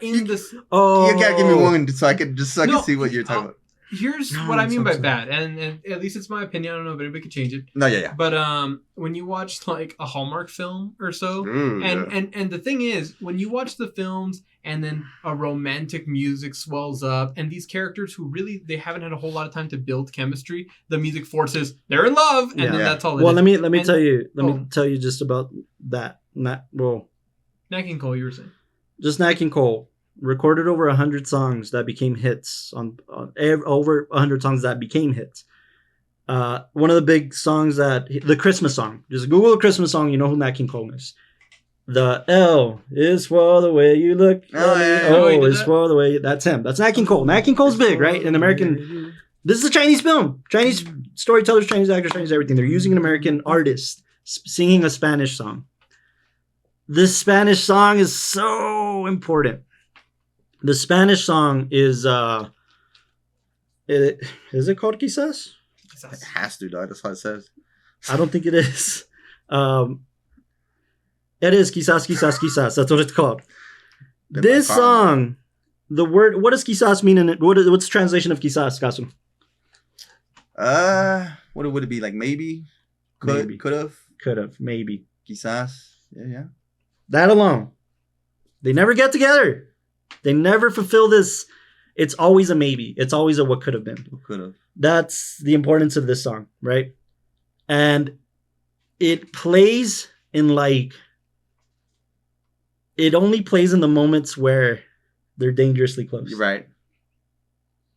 You gotta give me one so I can see what you're talking about. Here's what I mean by bad, and at least it's my opinion. I don't know if anybody could change it. No, yeah. But when you watch like a Hallmark film or so, and the thing is, when you watch the films and then a romantic music swells up, and these characters who really they haven't had a whole lot of time to build chemistry, the music forces they're in love, and then that's all. Let me tell you just about that. Nat King Cole, you were saying. Just Nat King Cole. Recorded over 100 songs that became hits over 100 songs that became hits. One of the big songs the Christmas song. Just Google the Christmas song. You know who Nat King Cole is. The L is for the way you look. O is for the way. That's him. That's Nat King Cole. Nat King Cole's big, right? In American. This is a Chinese film. Chinese storytellers, Chinese actors, Chinese everything. They're using an American artist singing a Spanish song. This Spanish song is so important. The Spanish song is it called Quizás? It has to, dog. That's how it says. I don't think it is. It is quizás, quizás, quizás. That's what it's called. This song, the word, what does quizás mean in it? What's the translation of quizás, Casu? What would it be? Like maybe? Maybe. Could have. Maybe. Quizás. Yeah. That alone. They never get together. They never fulfill this. It's always a maybe. It's always a what could have been. What could have. That's the importance of this song, right? And it plays in like... It only plays in the moments where they're dangerously close. You're right.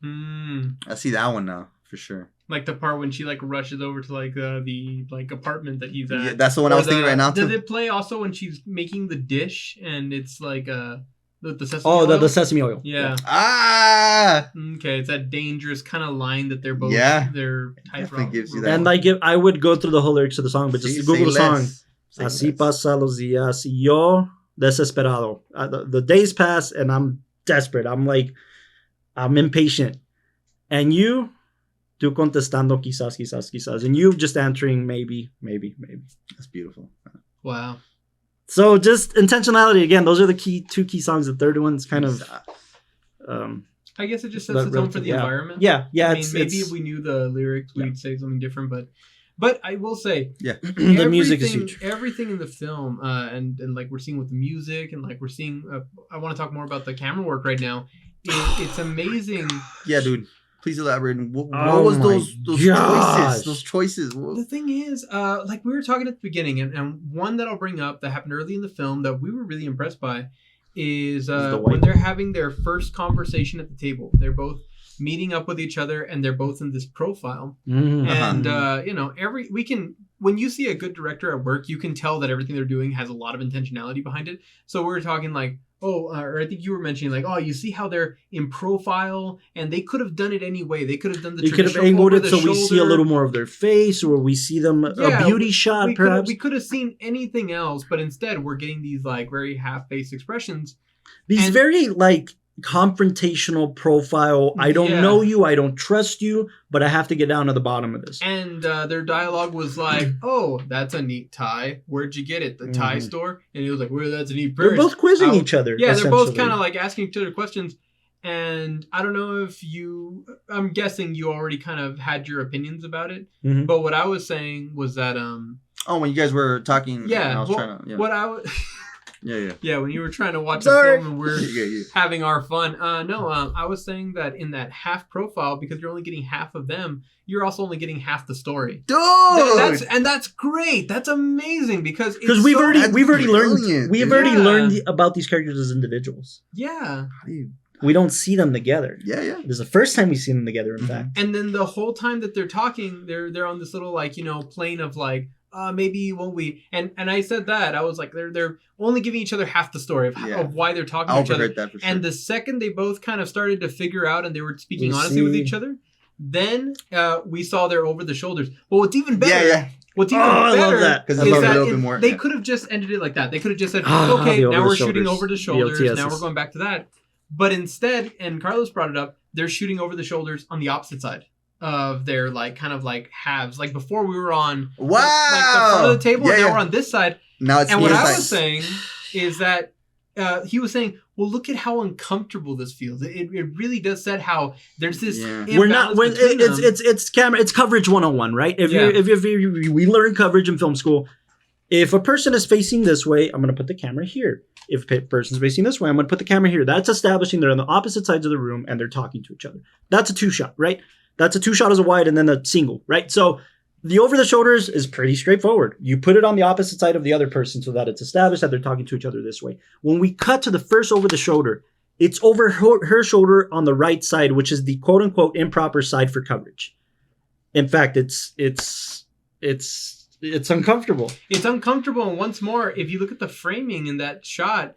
Mm. I see that one now, for sure. Like the part when she like rushes over to like the like apartment that he's at. Yeah, that's the one I was thinking right now too. Does it play also when she's making the dish and it's like the sesame oil? Oh, the sesame oil. Yeah. Ah. Okay, it's that dangerous kind of line that they're both. Yeah. They're type Definitely gives you that. And like I would go through the whole lyrics of the song, but just Google the song. Así pasa los días y yo desesperado. The days pass and I'm desperate. I'm impatient. And you contestando quizás, quizás, quizás. And you just answering maybe, maybe, maybe. That's beautiful. Wow. So just intentionality. Again, those are the two key songs. The third one's kind of... I guess it just sets the tone for the environment. Yeah. I mean, maybe if we knew the lyrics, we'd say something different, but I will say, the music is huge. Everything in the film, and like we're seeing with the music, and like we're seeing, I want to talk more about the camera work right now. It's amazing. Yeah, dude. Please elaborate. What was those choices? Those choices. What? The thing is, like we were talking at the beginning, and one that I'll bring up that happened early in the film that we were really impressed by is when they're having their first conversation at the table. They're both meeting up with each other, and they're both in this profile. Mm-hmm. And when you see a good director at work, you can tell that everything they're doing has a lot of intentionality behind it. So we're talking like, or I think you were mentioning like, you see how they're in profile, and they could have done it anyway. They could have done the traditional. They could have angled it so we see a little more of their face, or we see them a beauty shot, perhaps. We could have seen anything else, but instead we're getting these like very half-faced expressions. These very like confrontational profile. I don't know you. I don't trust you, but I have to get down to the bottom of this. And their dialogue was like, "Oh, that's a neat tie. Where'd you get it? The tie store?" And he was like, "Well, that's a neat purse." They're both quizzing each other. Yeah, they're both kind of like asking each other questions. And I don't know if I'm guessing you already kind of had your opinions about it. Mm-hmm. But what I was saying was that when you guys were talking, yeah, I was trying to, what I was. Yeah, when you were trying to watch the film and we're having our fun. I was saying that in that half profile, because you're only getting half of them, you're also only getting half the story. Dude! That's great. That's amazing because we've already learned about these characters as individuals. Yeah. We don't see them together. Yeah. This is the first time we see them together, in fact. And then the whole time that they're talking, they're on this little like, plane of like, maybe won't we? And I said that I was like, they're only giving each other half the story of why they're talking to each other. That for sure. And the second they both kind of started to figure out and they were speaking honestly with each other, then we saw their over the shoulders. Well, what's even better? What's even better is that they could have just ended it like that. They could have just said, okay, now we're shooting over the shoulders. Now we're going back to that. But instead, and Carlos brought it up, they're shooting over the shoulders on the opposite side of their like kind of like halves. Like before we were on like the front of the table, and now we're on this side. Now it's and what I was saying is that he was saying, well, look at how uncomfortable this feels. It really does set how there's this we're not when it's camera, it's coverage 101, right? If we learn coverage in film school. If a person is facing this way, I'm going to put the camera here. If a person's facing this way, I'm going to put the camera here. That's establishing they're on the opposite sides of the room and they're talking to each other. That's a 2-shot, right? That's a 2-shot as a wide and then a single, right? So the over the shoulders is pretty straightforward. You put it on the opposite side of the other person so that it's established that they're talking to each other this way. When we cut to the first over the shoulder, it's over her shoulder on the right side, which is the quote unquote improper side for coverage. In fact, it's uncomfortable. It's uncomfortable. And once more, if you look at the framing in that shot,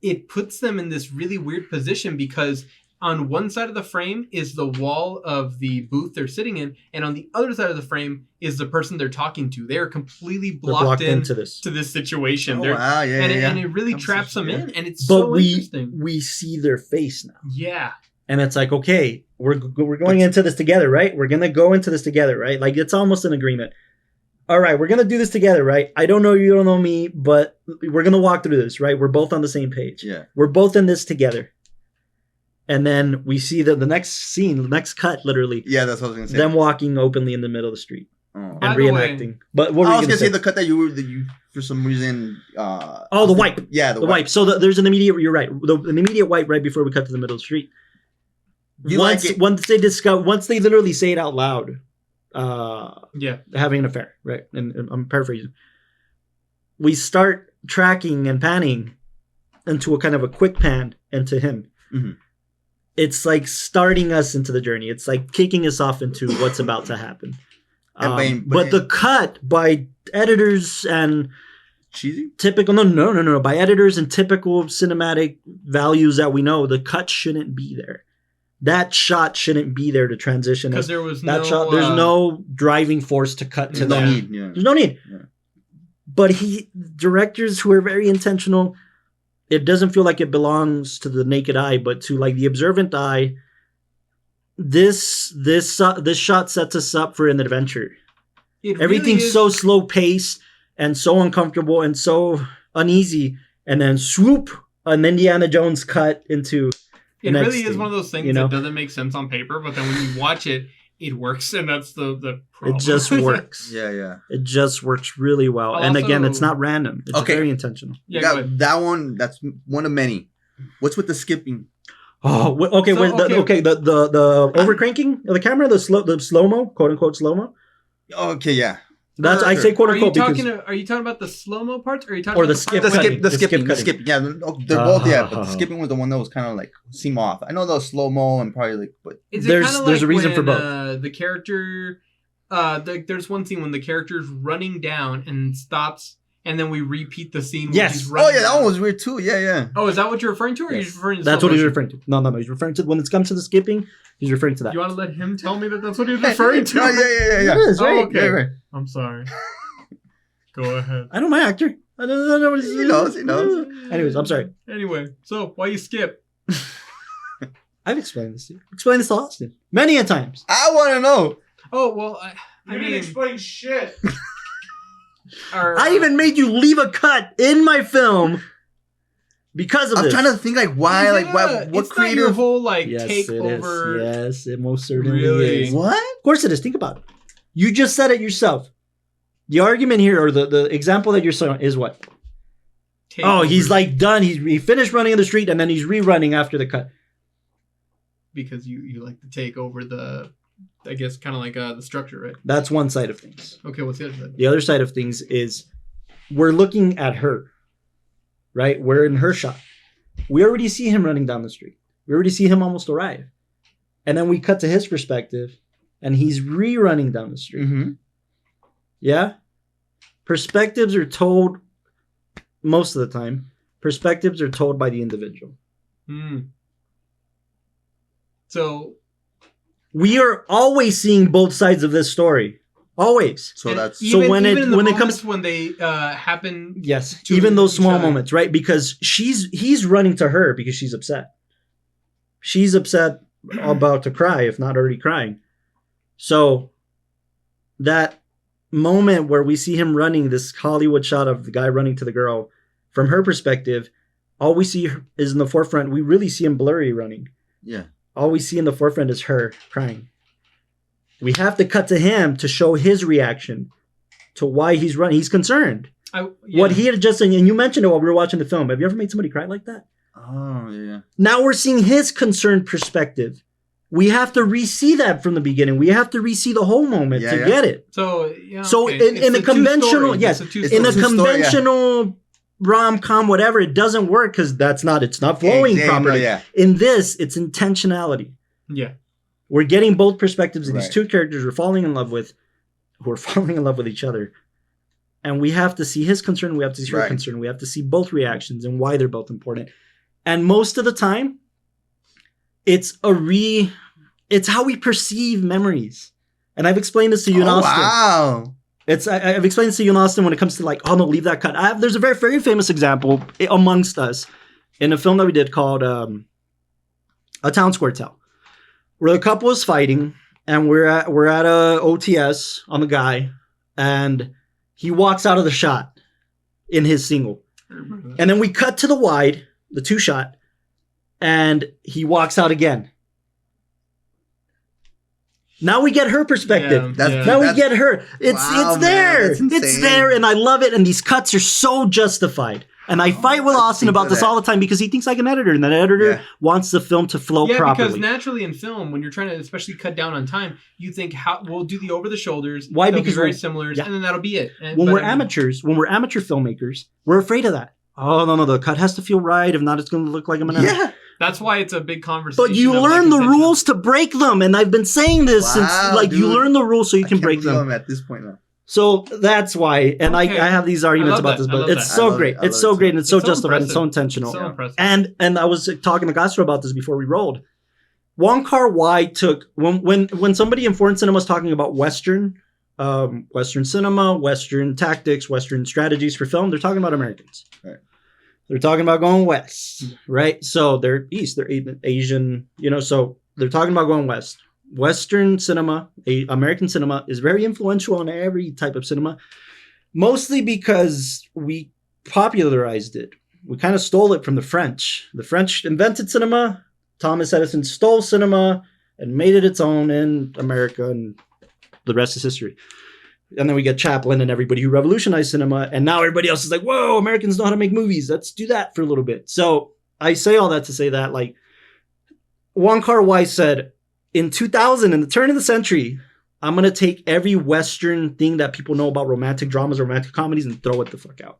it puts them in this really weird position because on one side of the frame is the wall of the booth they're sitting in, and on the other side of the frame is the person they're talking to. They are completely blocked into this situation. Oh, wow. And it really traps them in, and it's so interesting. We see their face now. Yeah. And it's like, okay, we're going into this together, right? We're going to go into this together, right? Like, it's almost an agreement. All right, we're going to do this together, right? I don't know you, don't know me, but we're going to walk through this, right? We're both on the same page. Yeah. We're both in this together. And then we see the next scene, the next cut, literally. Yeah, that's what I was going to say. Them walking openly in the middle of the street. And reenacting. But what were I you was going to say the cut that you for some reason. The wipe. Yeah, the wipe. So there's an immediate. You're right. An immediate wipe right before we cut to the middle of the street. Once they literally say it out loud. Having an affair, right? And I'm paraphrasing. We start tracking and panning into a kind of a quick pan into him. Mm-hmm. It's like starting us into the journey. It's like kicking us off into what's about to happen. But the cut by editors and cheesy typical no by editors and typical cinematic values that we know, the cut shouldn't be there. That shot shouldn't be there to transition. Because there was that shot. There's no driving force to cut to that. Need. Yeah. There's no need. Yeah. But directors who are very intentional, it doesn't feel like it belongs to the naked eye, but to like the observant eye. This shot sets us up for an adventure. Everything's so slow paced and so uncomfortable and so uneasy, and then swoop, an Indiana Jones cut into. It really is one of those things that doesn't make sense on paper, but then when you watch it, it works, and that's the problem. It just works. Yeah. It just works really well. And again, it's not random. It's very intentional. Yeah, that one, that's one of many. What's with the skipping? Oh, okay. So, the overcranking of the camera, the slow-mo, quote-unquote slow-mo. Okay, yeah. That's I say quote unquote. Are you talking about the slow-mo parts, or are you talking about the skipping? Yeah, they're both. Yeah, but the skipping was the one that was kind of like seem off. I know the slow-mo and probably like, but there's a reason for both. The character, there's one scene when the character's running down and stops, and then we repeat the scene. Yes. He's running that one was weird too. Yeah. Oh, is that what you're referring to, or are you referring to? That's what he's referring to. No. He's referring to when it comes to the skipping. He's referring to that. You want to let him tell me that that's what he's referring to? Yeah. It is, right? Oh, okay. Yeah, right. I'm sorry. Go ahead. I know my actor. I don't know what he knows. He knows. Anyways, I'm sorry. Anyway, so why you skip? I've explained this to you. Explained this to Austin many a times. I want to know. Oh well, I didn't explain shit. I even made you leave a cut in my film because of this. I'm trying to think like why, what it's creative not your whole yes, takeover. Yes, it most certainly is. What? Of course it is. Think about it. You just said it yourself. The argument here, or the example that you're saying, is what? He's like done. He finished running in the street, and then he's rerunning after the cut. Because you like to take over the, I guess, kind of like the structure, right? That's one side of things. Okay, what's the other side? The other side of things is we're looking at her, right? We're in her shot. We already see him running down the street. We already see him almost arrive. And then we cut to his perspective, and he's rerunning down the street. Mm-hmm. Yeah? Perspectives are told, most of the time, perspectives are told by the individual. So we are always seeing both sides of this story. Always. So that's when it comes when they happen. Yes, even those small moments, right? Because he's running to her because she's upset. She's upset, about to cry, if not already crying. So that moment where we see him running, this Hollywood shot of the guy running to the girl, from her perspective, all we see is in the forefront. We really see him blurry running. Yeah. All we see in the forefront is her crying. We have to cut to him to show his reaction to why he's running. He's concerned. What he had just, and you mentioned it while we were watching the film. Have you ever made somebody cry like that? Oh, yeah. Now we're seeing his concerned perspective. We have to re-see that from the beginning. We have to re-see the whole moment to get it. So, in the conventional, in the conventional rom-com, whatever, it doesn't work because it's not flowing properly. Yeah. In this, it's intentionality. Yeah. We're getting both perspectives of these two characters we're falling in love with, who are falling in love with each other. And we have to see his concern, we have to see her concern, we have to see both reactions and why they're both important. And most of the time, it's how we perceive memories. And I've explained this to you in Austin. Wow. I've explained this to you in Austin when it comes to leave that cut. There's a very, very famous example amongst us in a film that we did called A Town Square Tale. where the couple is fighting, and we're at a OTS on the guy, and he walks out of the shot in his single. And then we cut to the wide, the 2-shot, and he walks out again. Now we get her perspective. We get her. It's there. It's there, and I love it. And these cuts are so justified. And I fight with Austin about this all the time because he thinks like an editor, and that editor wants the film to flow properly. Yeah, because naturally in film, when you're trying to especially cut down on time, you think we'll do the over the shoulders. Why? They'll Because be very similar, and then that'll be it. When we're amateur filmmakers, we're afraid of that. Oh no, the cut has to feel right. If not, it's going to look like I'm an amateur. Yeah. That's why it's a big conversation. But you learn the rules to break them, and I've been saying this since you learn the rules so you can break them. I'm at this point now. So that's why, and I have these arguments about this, but it's so great. It's so great, and it's so justified, and so intentional. So impressive. And I was talking to Castro about this before we rolled. Wong Kar Wai took when somebody in foreign cinema is talking about Western cinema, Western tactics, Western strategies for film, they're talking about Americans. Right. They're talking about going west, right? So they're East, they're Asian, so they're talking about going west. Western cinema, American cinema, is very influential on every type of cinema, mostly because we popularized it. We kind of stole it from the French. The French invented cinema. Thomas Edison stole cinema and made it its own in America, and the rest is history. And then we get Chaplin and everybody who revolutionized cinema, and now everybody else is like, whoa, Americans know how to make movies. Let's do that for a little bit. So I say all that to say that, like, Wong Kar Wai said, in 2000, in the turn of the century, I'm going to take every Western thing that people know about romantic dramas, romantic comedies, and throw it the fuck out.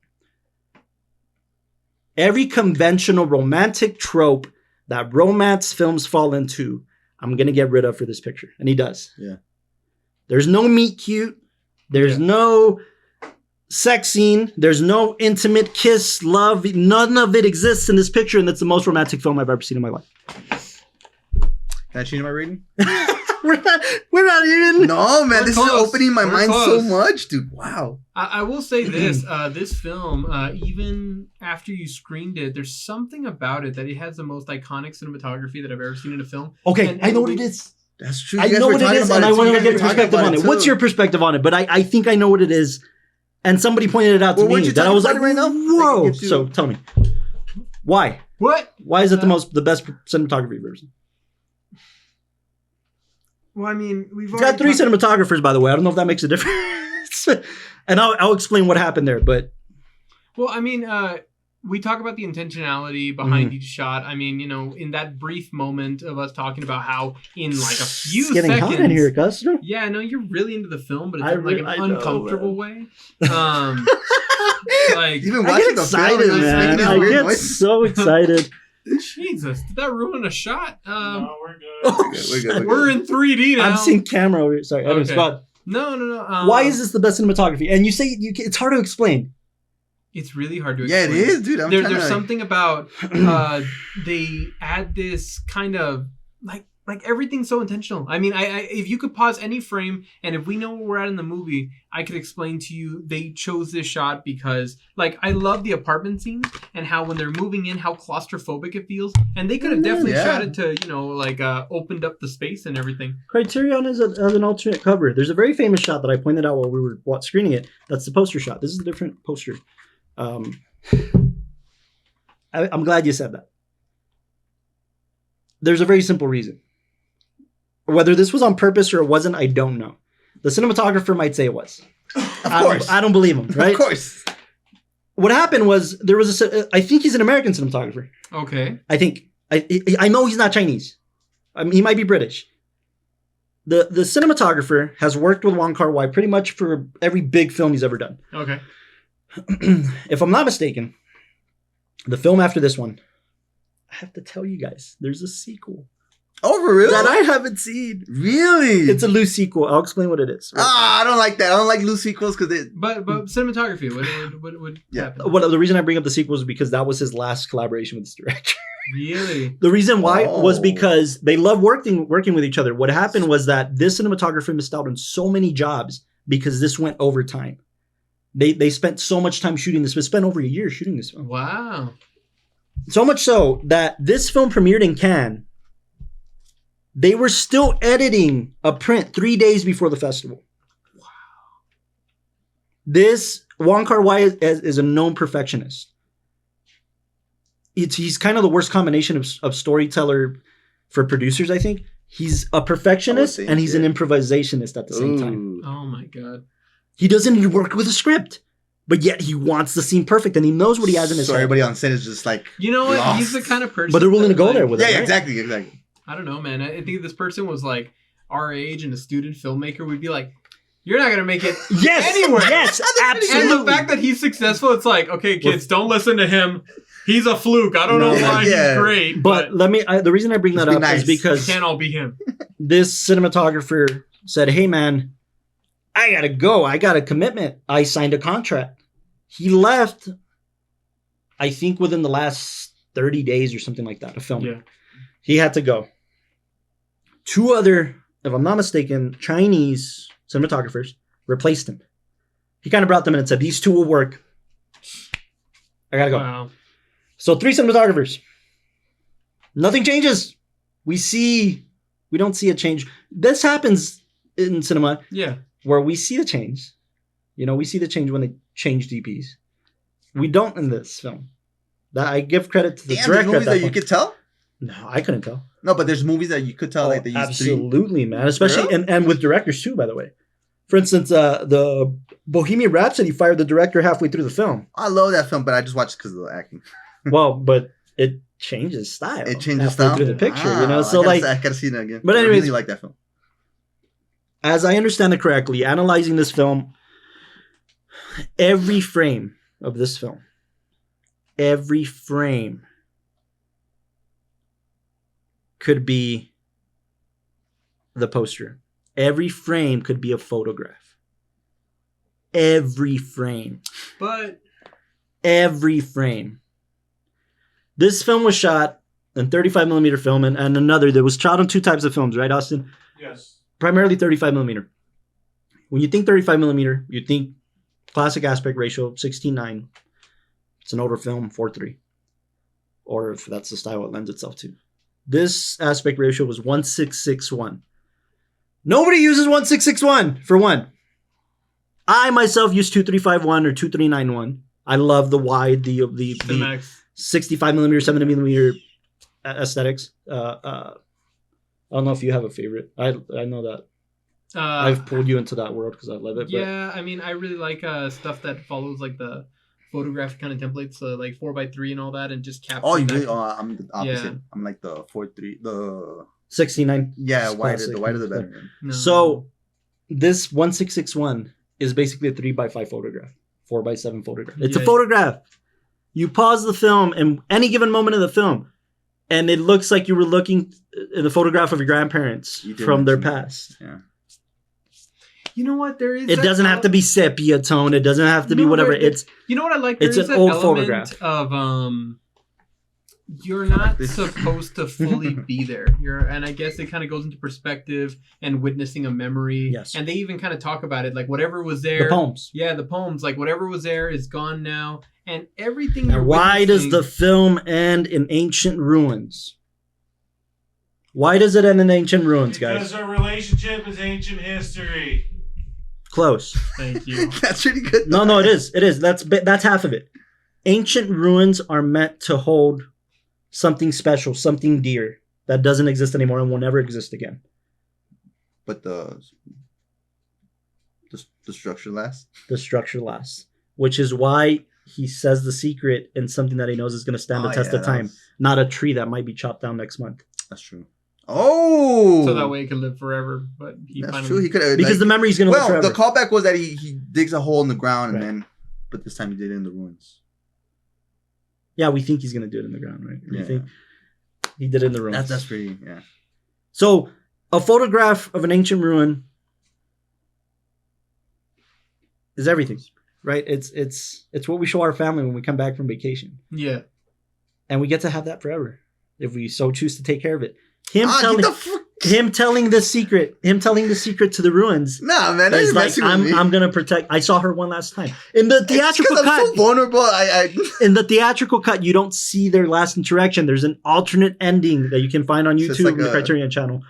Every conventional romantic trope that romance films fall into, I'm going to get rid of for this picture. And he does. Yeah. There's no meet cute. There's no sex scene. There's no intimate kiss, love. None of it exists in this picture, and it's the most romantic film I've ever seen in my life. Can I change my rating? we're not even. No, man, this is opening my mind close. so much, dude. Wow. I will say this: this film, even after you screened it, there's something about it that it has the most iconic cinematography that I've ever seen in a film. Okay, I know what it is. That's true. I know what it is, and I want to get your perspective on it. What's your perspective on it? But I think I know what it is, and somebody pointed it out to me that I was like, right now? whoa. So tell me, why? What? Why is it the best cinematography you've ever seen? Well, I mean, we've got 3 cinematographers, by the way. I don't know if that makes a difference. And I'll explain what happened there, but... Well, I mean, we talk about the intentionality behind each shot. I mean, in that brief moment of us talking about how in like a few it's getting seconds... hot in here, Castro. Yeah, I know you're really into the film, but it's in like an uncomfortable way. Like, even I get excited, man. I get so excited. Jesus, did that ruin a shot? No, we're good. We're in 3D now. I'm seeing camera over here. Sorry, Adam Scott. No. Why is this the best cinematography? And you say it's hard to explain. It's really hard to explain. Yeah, it is, dude. There's something about they add this kind of like everything's so intentional. I mean, I if you could pause any frame, and if we know where we're at in the movie, I could explain to you they chose this shot because, like, I love the apartment scenes and how when they're moving in, how claustrophobic it feels, and they could have definitely shot it to opened up the space and everything. Criterion has an alternate cover. There's a very famous shot that I pointed out while we were screening it. That's the poster shot. This is a different poster. I'm glad you said that. There's a very simple reason. Whether this was on purpose or it wasn't, I don't know. The cinematographer might say it was. Of course. I don't believe him, right? Of course. What happened was I think he's an American cinematographer. Okay. I think. I know he's not Chinese. I mean, he might be British. The cinematographer has worked with Wong Kar Wai pretty much for every big film he's ever done. Okay. If I'm not mistaken, the film after this one, I have to tell you guys, there's a sequel. Oh, for real? That I haven't seen. Really? It's a loose sequel. I'll explain what it is. I don't like that. I don't like loose sequels because it... But cinematography, what would happen? The reason I bring up the sequel is because that was his last collaboration with this director. Really? The reason why was because they love working with each other. What happened was that this cinematographer missed out on so many jobs because this went over time. They spent so much time shooting this. They spent over a year shooting this film. Wow. So much so that this film premiered in Cannes. They were still editing a print 3 days before the festival. Wow. This Wong Kar Wai is a known perfectionist. He's kind of the worst combination of storyteller for producers, I think. He's a perfectionist and he's an improvisationist at the same time. Oh my God. He doesn't work with a script, but yet he wants the scene perfect and he knows what he has in his head. So everybody on set is just like, you know what? lost. He's the kind of person. But they're willing to go there with it. Yeah, right? exactly. I don't know, man. I think this person was like our age and a student filmmaker. We'd be like, you're not gonna make it anywhere. Yes, absolutely. And the fact that he's successful, it's like, okay, kids, don't listen to him. He's a fluke. I don't know why he's great. But let me. The reason I bring that up is because it can't all be him. This cinematographer said, "Hey, man, I gotta go. I got a commitment. I signed a contract." He left, I think, within the last 30 days or something like that. A film. Yeah. He had to go. 2 other, if I'm not mistaken, Chinese cinematographers replaced him. He kind of brought them in and said, "These 2 will work. I gotta go." Wow. So 3 cinematographers. Nothing changes. We don't see a change. This happens in cinema. Yeah. Where we see the change. You know, we see the change when they change DPs. We don't in this film. That I give credit to the director. There's movies that you could tell? No, I couldn't tell. No, but there's movies that you could tell like they use absolutely, man. Especially and with directors too, by the way. For instance, the Bohemian Rhapsody fired the director halfway through the film. I love that film, but I just watched it because of the acting. Well, but it changes style. It changes style through the picture, you know. So I gotta see that again. But anyways, I really like that film. As I understand it correctly, analyzing this film, every frame of this film, every frame could be the poster. Every frame could be a photograph. Every frame. But every frame. This film was shot in 35mm film and another that was shot on 2 types of films, right, Austin? Yes. Primarily 35mm. When you think 35mm, you think classic aspect ratio, 16:9. It's an older film, 4:3. Or if that's the style it lends itself to. This aspect ratio was 1:6:6:1. Nobody uses 1:6:6:1 for one. I myself use 2:3:5:1 or 2:3:9:1. I love the wide, the 65mm, 70mm aesthetics. I don't know if you have a favorite. I know that I've pulled you into that world because I love it. Yeah, I mean, I really like stuff that follows like the photograph kind of templates, like 4x3 and all that, and just capture. Oh, you really? I'm the opposite. Yeah. I'm like the 4:3, the 69. Yeah, wider the better. No. So this 1:6:6:1 is basically a 3x5 photograph, 4x7 photograph. It's a photograph. You pause the film in any given moment of the film, and it looks like you were looking at the photograph of your grandparents from their past. Yeah. You know what? There is. It doesn't have to be sepia tone. It doesn't have to be whatever. It's. You know what I like? It's an old photograph of you're not supposed to fully be there. And I guess it kind of goes into perspective and witnessing a memory. Yes. And they even kind of talk about it, like whatever was there. The poems. Yeah, the poems. Like whatever was there is gone now, and everything. Now, why does the film end in ancient ruins? Why does it end in ancient ruins, guys? Because our relationship is ancient history. Close. Thank you. That's pretty good. No, it is. It is. That's half of it. Ancient ruins are meant to hold something special, something dear that doesn't exist anymore and will never exist again. But the structure lasts. The structure lasts, which is why he says the secret in something that he knows is going to stand the test of time, not a tree that might be chopped down next month. That's true. Oh, so that way it can live forever. But that's true. He could because the memory is going to live forever. The callback was that he digs a hole in the ground and then, but this time he did it in the ruins. Yeah, we think he's going to do it in the ground, right? We think he did it in the ruins. That's pretty, yeah. So, a photograph of an ancient ruin is everything, right? It's what we show our family when we come back from vacation. Yeah. And we get to have that forever if we so choose to take care of it. Him telling the secret to the ruins. Nah, man, that's like I'm gonna protect. I saw her one last time in the theatrical cut. I'm so vulnerable. In the theatrical cut, you don't see their last interaction. There's an alternate ending that you can find on YouTube, so the Criterion channel,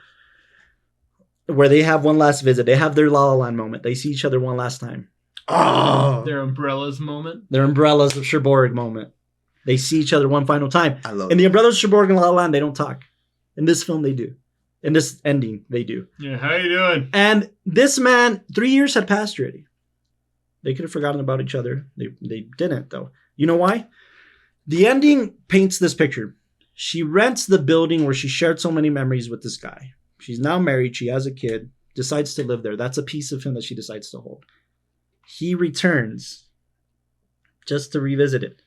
where they have one last visit. They have their La La Land moment. They see each other one last time. Oh, Their umbrellas moment. Their umbrellas of Cherbourg moment. They see each other one final time. I love In the umbrellas of Cherbourg and La La Land, they don't talk. In this film, they do. In this ending, they do. Yeah, how you doing? And this man, 3 years had passed already. They could have forgotten about each other. They didn't, though. You know why? The ending paints this picture. She rents the building where she shared so many memories with this guy. She's now married. She has a kid. Decides to live there. That's a piece of him that she decides to hold. He returns just to revisit it.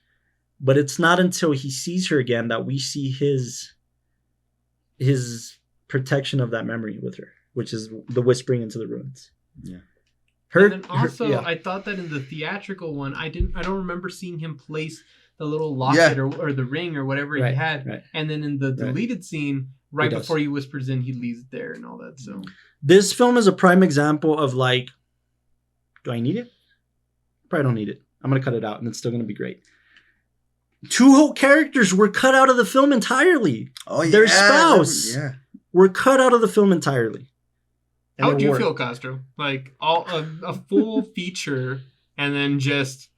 But it's not until he sees her again that we see his protection of that memory with her, which is the whispering into the ruins. Yeah. And then also, I thought that in the theatrical one, I don't remember seeing him place the little locket or the ring or whatever he had. Right. And then in the deleted scene, before he whispers in, he leaves it there and all that. So this film is a prime example of like, do I need it? Probably don't need it. I'm going to cut it out and it's still going to be great. Two whole characters were cut out of the film entirely. Oh, yeah. Their spouse were cut out of the film entirely. How would you feel, Castro? Like a full feature and then just...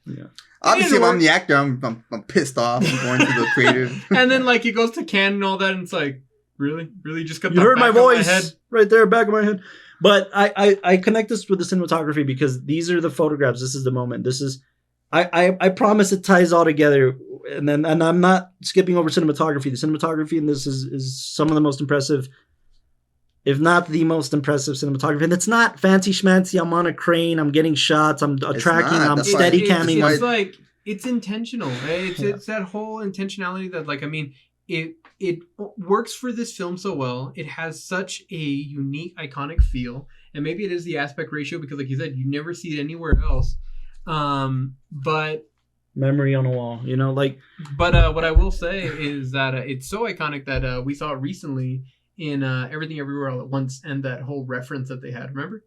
Yeah. Obviously, if I'm the actor, I'm pissed off. I'm going to the creative. And then like he goes to Cannes and all that, and it's like, really just got. You heard my voice right there, back of my head. But I connect this with the cinematography because these are the photographs. This is the moment. This is. I promise it ties all together, and I'm not skipping over cinematography. The cinematography in this is some of the most impressive, if not the most impressive cinematography. And it's not fancy schmancy. I'm on a crane. I'm getting shots. I'm tracking. I'm steady camming. It's like it's intentional. It's that whole intentionality that like I mean it works for this film so well. It has such a unique, iconic feel, and maybe it is the aspect ratio because like you said, you never see it anywhere else. But memory on a wall, you know, like. But what I will say is that it's so iconic that we saw it recently in Everything Everywhere All at Once, and that whole reference that they had. Remember?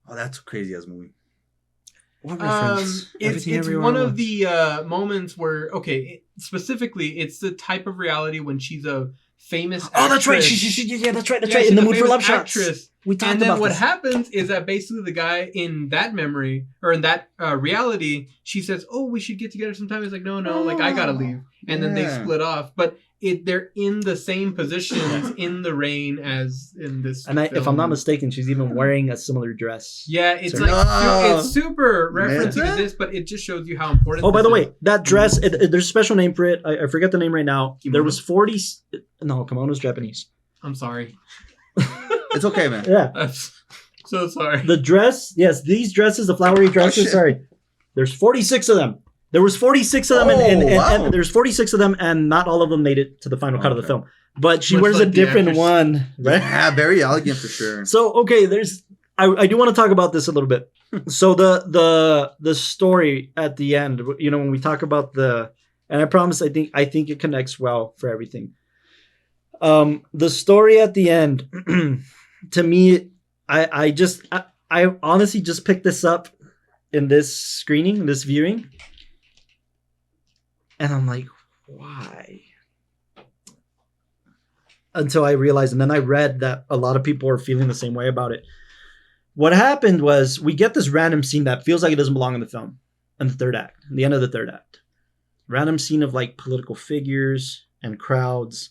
Oh, that's a crazy ass movie. What reference? It's one of the moments where specifically it's the type of reality when she's a famous actress. Oh, that's right. That's right. In the Mood for Love shots. We talked about this. And then what happens is that basically the guy in that memory or in that reality, she says, "Oh, we should get together sometime." He's like, "No, like I gotta leave," and then they split off. But they're in the same positions in the rain as in this. And if I'm not mistaken, she's even wearing a similar dress. Yeah, it's it's super referencing to this, but it just shows you how important. Oh, by the way, that dress, there's a special name for it. I forget the name right now. Kimono? There was 40. No, kimono's Japanese. I'm sorry. It's okay, man. Yeah. I'm so sorry. The dress, yes, these dresses, the flowery dresses. Sorry, there's 46 of them. There was 46 of them, and there's 46 of them, and not all of them made it to the final cut of the film. But she wears a different one, right? Yeah, very elegant for sure. So I do want to talk about this a little bit. So the story at the end, you know, when we talk about and I promise, I think it connects well for everything. The story at the end, to me, I honestly just picked this up in this screening, this viewing. And I'm like, why? Until I realized, and then I read that a lot of people are feeling the same way about it. What happened was we get this random scene that feels like it doesn't belong in the film, in the third act, the end of the third act. Random scene of like political figures and crowds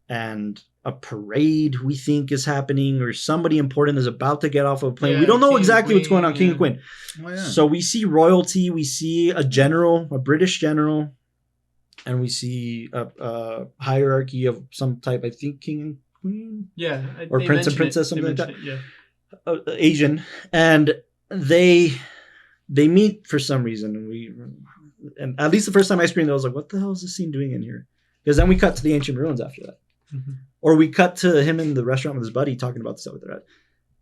and a parade we think is happening, or somebody important is about to get off of a plane. We don't know exactly what's going on, King and Queen. Oh, yeah. So we see royalty, we see a general, a British general, and we see a hierarchy of some type, I think King and Queen? Yeah. Or Prince and Princess, something like that. Yeah. Asian. And they meet for some reason. And at least the first time I screened it, I was like, what the hell is this scene doing in here? Because then we cut to the ancient ruins after that. Mm-hmm. Or we cut to him in the restaurant with his buddy talking about the stuff they're at.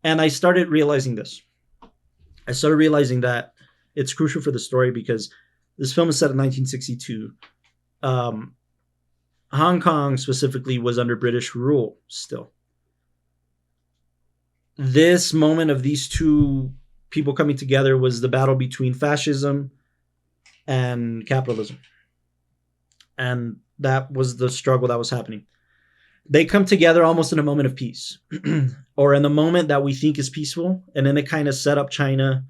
And I started realizing this. I started realizing that it's crucial for the story because this film is set in 1962. Hong Kong specifically was under British rule still. This moment of these two people coming together was the battle between fascism and capitalism. And that was the struggle that was happening. They come together almost in a moment of peace, or in the moment that we think is peaceful, and then they kind of set up China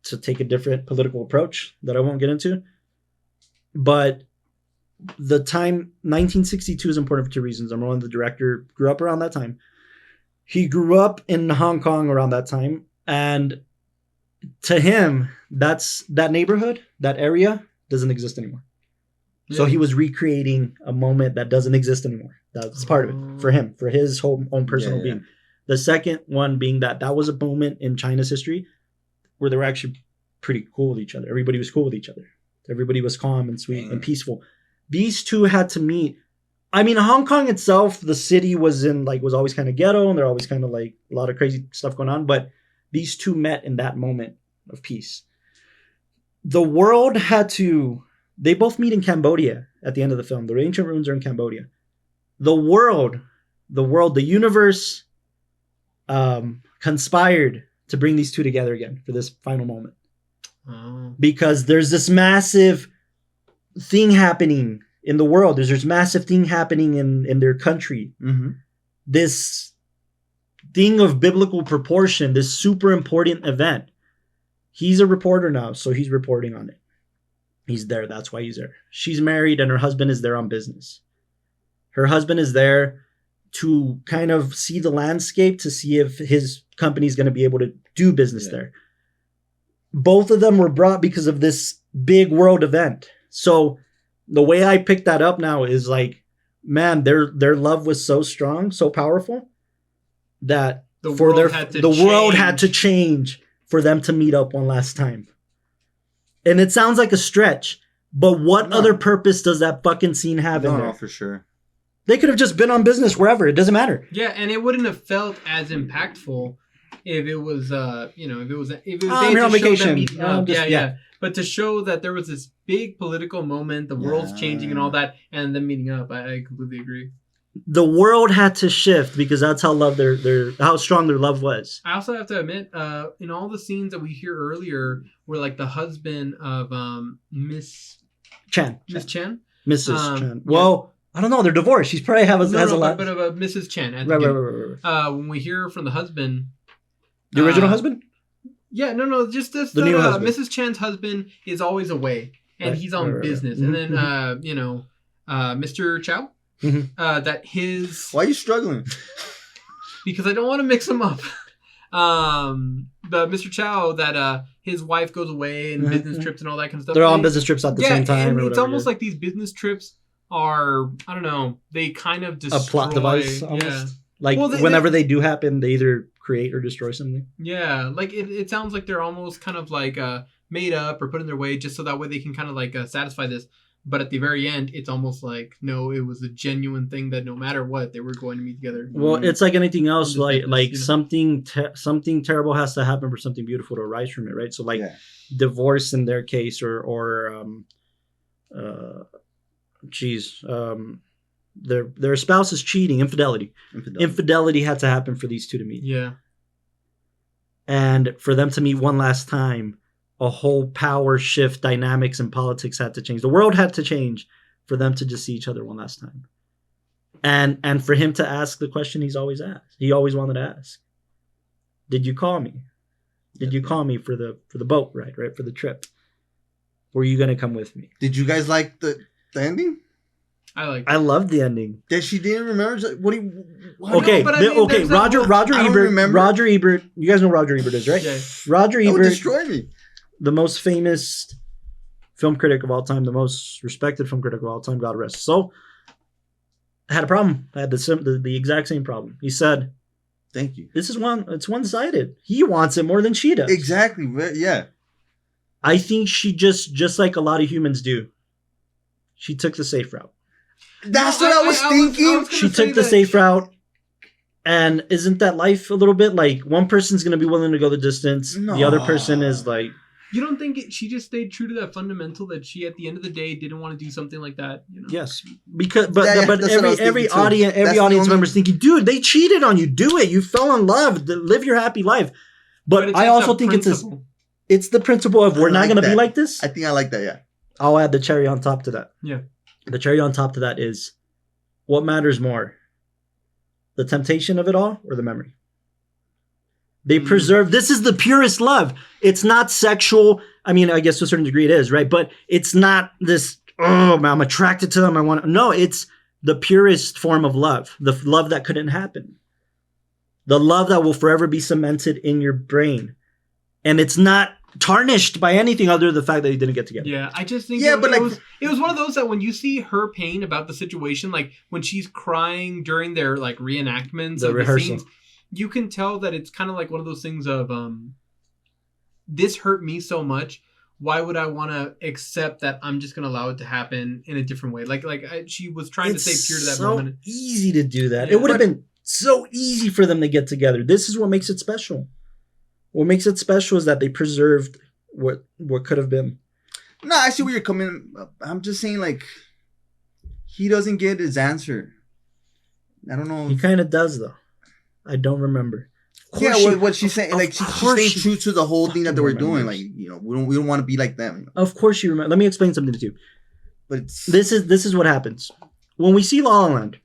to take a different political approach that I won't get into. But the time 1962 is important for two reasons. Number one, the director grew up around that time. He grew up in Hong Kong around that time, and to him, that neighborhood, that area, doesn't exist anymore. Yeah. So he was recreating a moment that doesn't exist anymore. That's part of it for him, for his whole own personal being. The second one being that was a moment in China's history where they were actually pretty cool with each other. Everybody was cool with each other. Everybody was calm and sweet and peaceful. These two had to meet. I mean, Hong Kong itself, the city was always kind of ghetto, and there always kind of like a lot of crazy stuff going on. But these two met in that moment of peace. The world had to. They both meet in Cambodia at the end of the film. The ancient ruins are in Cambodia. The world, the universe conspired to bring these two together again for this final moment. Oh. Because there's this massive thing happening in the world. There's this massive thing happening in their country. Mm-hmm. This thing of biblical proportion, this super important event. He's a reporter now, so he's reporting on it. He's there. That's why he's there. She's married and her husband is there on business. Her husband is there to kind of see the landscape, to see if his company is going to be able to do business there. Both of them were brought because of this big world event. So the way I picked that up now is like, man, their love was so strong, so powerful that the world had to change for them to meet up one last time. And it sounds like a stretch, but what other purpose does that fucking scene have in there? No, for sure. They could have just been on business wherever. It doesn't matter. Yeah, and it wouldn't have felt as impactful if it was, if it was I'm here on vacation. But to show that there was this big political moment, the world's changing and all that, and them meeting up, I completely agree. The world had to shift because that's how how strong their love was. I also have to admit, in all the scenes that we hear earlier, where like the husband of Mrs. Chen. Well, I don't know. They're divorced. She's probably has a lot. But of Mrs. Chen. Right. When we hear from the husband, the original husband. Yeah, no, just this. The new husband. Mrs. Chen's husband is always away, and he's on business, and then Mr. Chow. Mm-hmm. That his. Why are you struggling? Because I don't want to mix them up. But Mr. Chow, that his wife goes away and business trips and all that kind of stuff. They're on business trips at the same time. And it's almost like these business trips are, I don't know, they kind of destroy. A plot device, almost. Yeah. Like whenever they do happen, they either create or destroy something. Yeah, like it sounds like they're almost kind of like made up or put in their way just so that way they can kind of like satisfy this. But at the very end, it's almost like, no, it was a genuine thing that no matter what, they were going to meet together. Well, it's like anything else. Like something terrible has to happen for something beautiful to arise from it, right? So like divorce in their case their spouse is cheating, infidelity. Infidelity had to happen for these two to meet. Yeah. And for them to meet one last time, a whole power shift, dynamics and politics had to change. The world had to change for them to just see each other one last time. And for him to ask the question he's always asked. He always wanted to ask. Did you call me? Did you call me for the boat ride, right? For the trip? Were you going to come with me? Did you guys like the ending? I loved the ending. That she didn't remember. Roger Ebert. You guys know Roger Ebert is, right? Yeah. Roger Ebert. That would destroy me. The most famous film critic of all time, the most respected film critic of all time, God rest his soul, had a problem. I had the exact same problem. He said, "Thank you. It's one-sided. He wants it more than she does." Exactly. Yeah. I think she just like a lot of humans do. She took the safe route. That's what I was thinking. She took the safe route. And isn't that life a little bit like one person's going to be willing to go the distance? No. The other person is like. You don't think she just stayed true to that fundamental that she, at the end of the day, didn't want to do something like that? You know? Yes, because every audience member is thinking, dude, they cheated on you. Do it. You fell in love. Live your happy life. But I also think it's the principle of we're not going to be like this. I think I like that. Yeah. I'll add the cherry on top to that. Yeah. The cherry on top to that is what matters more? The temptation of it all or the memory? They preserve, this is the purest love. It's not sexual. I mean, I guess to a certain degree it is, right? But it's not this, oh, I'm attracted to them. No, it's the purest form of love. The love that couldn't happen. The love that will forever be cemented in your brain. And it's not tarnished by anything other than the fact that they didn't get together. Yeah, I just think but like, it was one of those that when you see her pain about the situation, like when she's crying during their like reenactments of the scenes, you can tell that it's kind of like one of those things of this hurt me so much. Why would I want to accept that I'm just going to allow it to happen in a different way? She was trying to stay pure to that moment. It's so easy to do that. It would have been so easy for them to get together. This is what makes it special. What makes it special is that they preserved what could have been. No, I see where you're coming. I'm just saying, like, he doesn't get his answer. I don't know. He kind of does, though. I don't remember. Yeah, what she's saying, like, she's staying true to the whole thing that they were doing. Like, you know, we don't want to be like them. You know? Of course you remember. Let me explain something to you. But this is what happens when we see La La Land,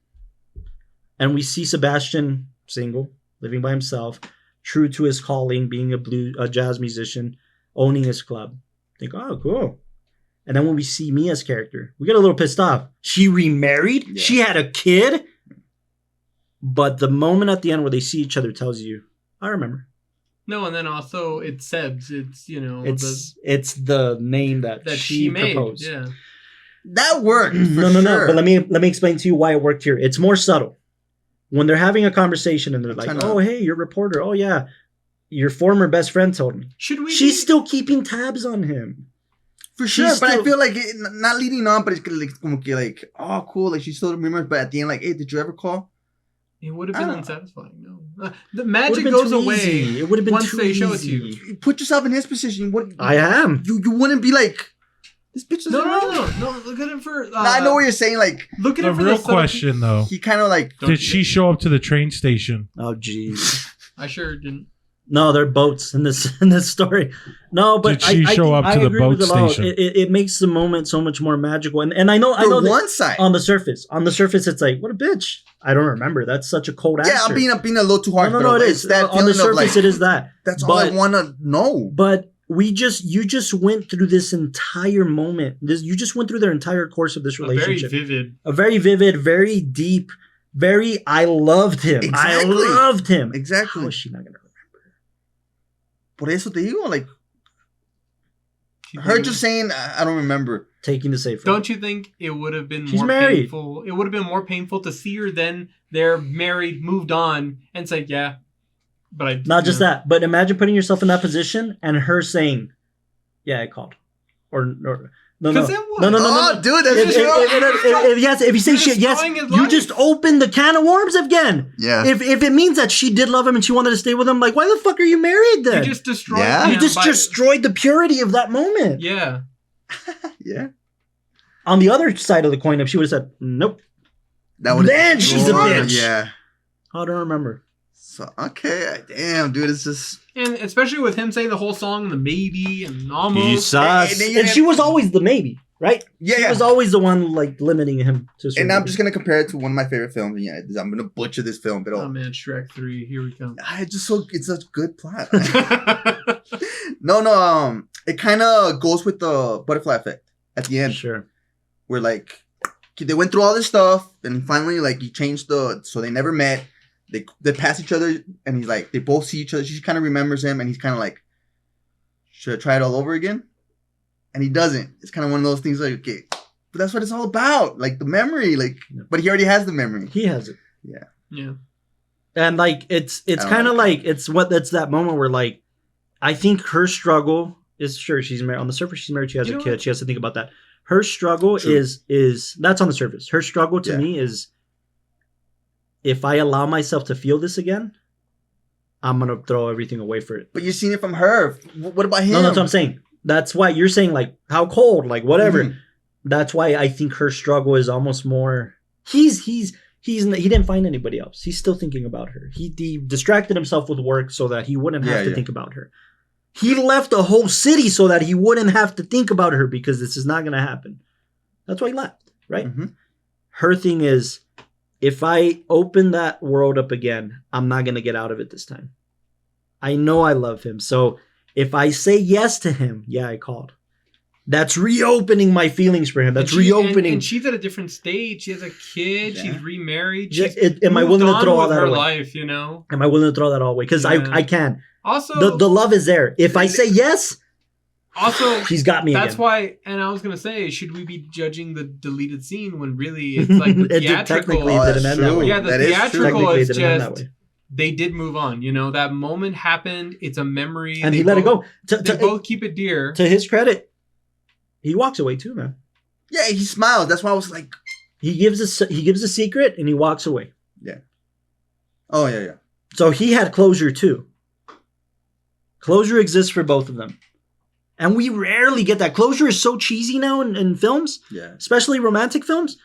and we see Sebastian single, living by himself, true to his calling, being a jazz musician, owning his club. Think, oh, cool. And then when we see Mia's character, we get a little pissed off. She remarried. Yeah. She had a kid. But the moment at the end where they see each other tells you, I remember. No, and then also it's Seb's. It's, you know, it's the name that she proposed. Yeah. That worked. No. But let me explain to you why it worked here. It's more subtle. When they're having a conversation and they're like, oh, hey, you're a reporter. Oh, yeah. Your former best friend told me. She's still keeping tabs on him. For sure. But I feel like not leading on, but it's like, oh, cool. Like, she still remembers. But at the end, like, hey, did you ever call? It would have been unsatisfying. No. The magic goes away. It would have been once they show it to you. You put yourself in his position. I am. You wouldn't be like, this bitch doesn't No. Look at it for. I know what you're saying. Like, look at it for the real question, though. He kind of like. Did she show up to the train station? Oh, jeez. I sure didn't. No, they're boats in this story. No, but did she show up to the boat station? It makes the moment so much more magical. And I know one side on the surface, it's like, what a bitch. I don't remember. That's such a cold answer. Yeah, I'm being a little too hard. No, it is. That on the surface, it is that. That's all I want to know. But you just went through this entire moment. You just went through their entire course of this relationship. A very vivid, very deep, very. I loved him. Exactly. I loved him. Exactly. How is she not gonna remember? Por eso te digo, like, her just saying, I don't remember. Taking the safe road. Don't you think it would have been painful? It would have been more painful to see her then they're married, moved on, and say, yeah. But not just that, but imagine putting yourself in that position and her saying, yeah, I called. Or no. Dude, that's if you say shit, yes, you just open the can of worms again. Yeah. If it means that she did love him and she wanted to stay with him, like, why the fuck are you married then? You just destroyed him. You just destroyed the purity of that moment. Yeah. Yeah. On the other side of the coin, if she would have said, nope. Then she's a bitch. Yeah. I don't remember. So, okay. Damn, dude, it's just... And especially with him saying the whole song, the maybe, and almost. And she was always the maybe, right? Yeah, She was always the one, like, limiting him to And I'm just going to compare it to one of my favorite films. Yeah, I'm going to butcher this film. But oh, man, Shrek 3. Here we come. It's a good plot. No. It kind of goes with the butterfly effect at the end. Sure. Where, like, they went through all this stuff. And finally, like, he changed so they never met. They pass each other, and he's like, they both see each other. She kind of remembers him, and he's kind of like, should I try it all over again? And he doesn't. It's kind of one of those things like, okay, but that's what it's all about. Like, the memory, like, but he already has the memory. He has it. Yeah. Yeah. And, like, it's kind of like, it's that moment where, like, I think her struggle is, sure, she's married. On the surface, she's married. She has a kid. She has to think about that. Her struggle is that's on the surface. Her struggle to me is, if I allow myself to feel this again, I'm going to throw everything away for it. But you're seeing it from her. What about him? No, that's what I'm saying. That's why you're saying, like, how cold, like, whatever. Mm-hmm. That's why I think her struggle is almost more... He didn't find anybody else. He's still thinking about her. He distracted himself with work so that he wouldn't have to think about her. He left a whole city so that he wouldn't have to think about her because this is not going to happen. That's why he left, right? Mm-hmm. Her thing is... if I open that world up again, I'm not going to get out of it this time. I know I love him. So if I say yes to him, yeah, I called. That's reopening my feelings for him. That's reopening. And she's at a different stage. She has a kid. Yeah. She's remarried. She's am I willing to throw all that her away? Life, you know? Am I willing to throw that all away? Because I can. Also, the love is there. If I say yes, also she's got me. That's again. Why. And I was gonna say, should we be judging the deleted scene when really it's like the theatrical? Didn't end that way. Yeah, the theatrical is just. They did move on, you know. That moment happened. It's a memory, and he let it go. They both keep it dear. To his credit, he walks away too, man. Yeah, he smiles. That's why I was like, he gives a secret and he walks away. Yeah. Oh yeah. So he had closure too. Closure exists for both of them, and we rarely get that. Closure is so cheesy now in films, especially romantic films.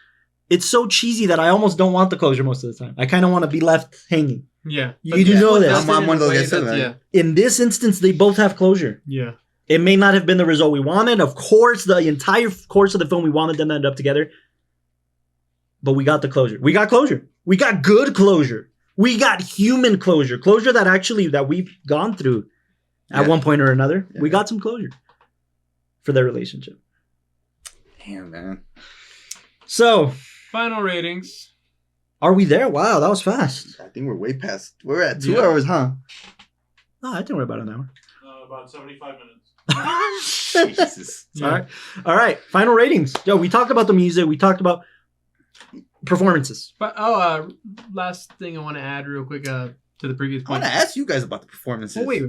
It's so cheesy that I almost don't want the closure most of the time. I kind of want to be left hanging. Yeah. You do know this. I'm one of those guys. Yeah. In this instance, they both have closure. Yeah. It may not have been the result we wanted. Of course, the entire course of the film, we wanted them to end up together. But we got the closure. We got closure. We got good closure. We got human closure. Closure that we've gone through at one point or another. Yeah. We got some closure for their relationship. Damn, man. So... Final ratings. Are we there? Wow, that was fast. I think we're way past. We're at 2 hours, huh? Oh, I think we're about an hour. About 75 minutes. Jesus. Yeah. All right. Final ratings. Yo, we talked about the music. We talked about performances. But last thing I want to add real quick to the previous point. I want to ask you guys about the performances. Oh, wait.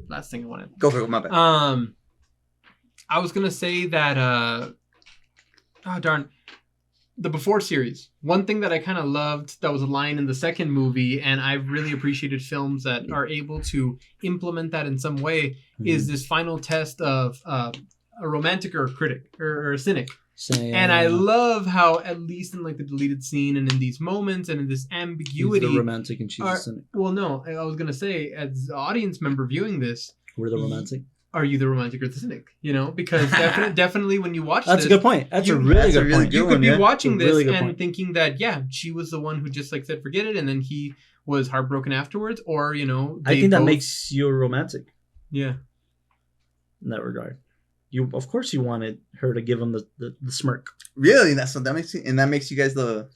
Last thing I want to... Go for it. My bad. I was going to say that... The Before series. One thing that I kind of loved that was a line in the second movie, and I really appreciated films that are able to implement that in some way, is this final test of a romantic or a critic or a cynic. Same. And I love how, at least in like the deleted scene and in these moments and in this ambiguity, he's the romantic and she's a cynic. Well, no, I was gonna say, as an audience member viewing this, we're the romantic. Are you the romantic or the cynic? You know, because definitely when you watch that's this... a good point. That's a really good point. You could be watching this and thinking that, she was the one who just like said, forget it. And then he was heartbroken afterwards. Or, you know... I think that makes you romantic. Yeah. In that regard. Of course you wanted her to give him the smirk. Really? That makes you guys the...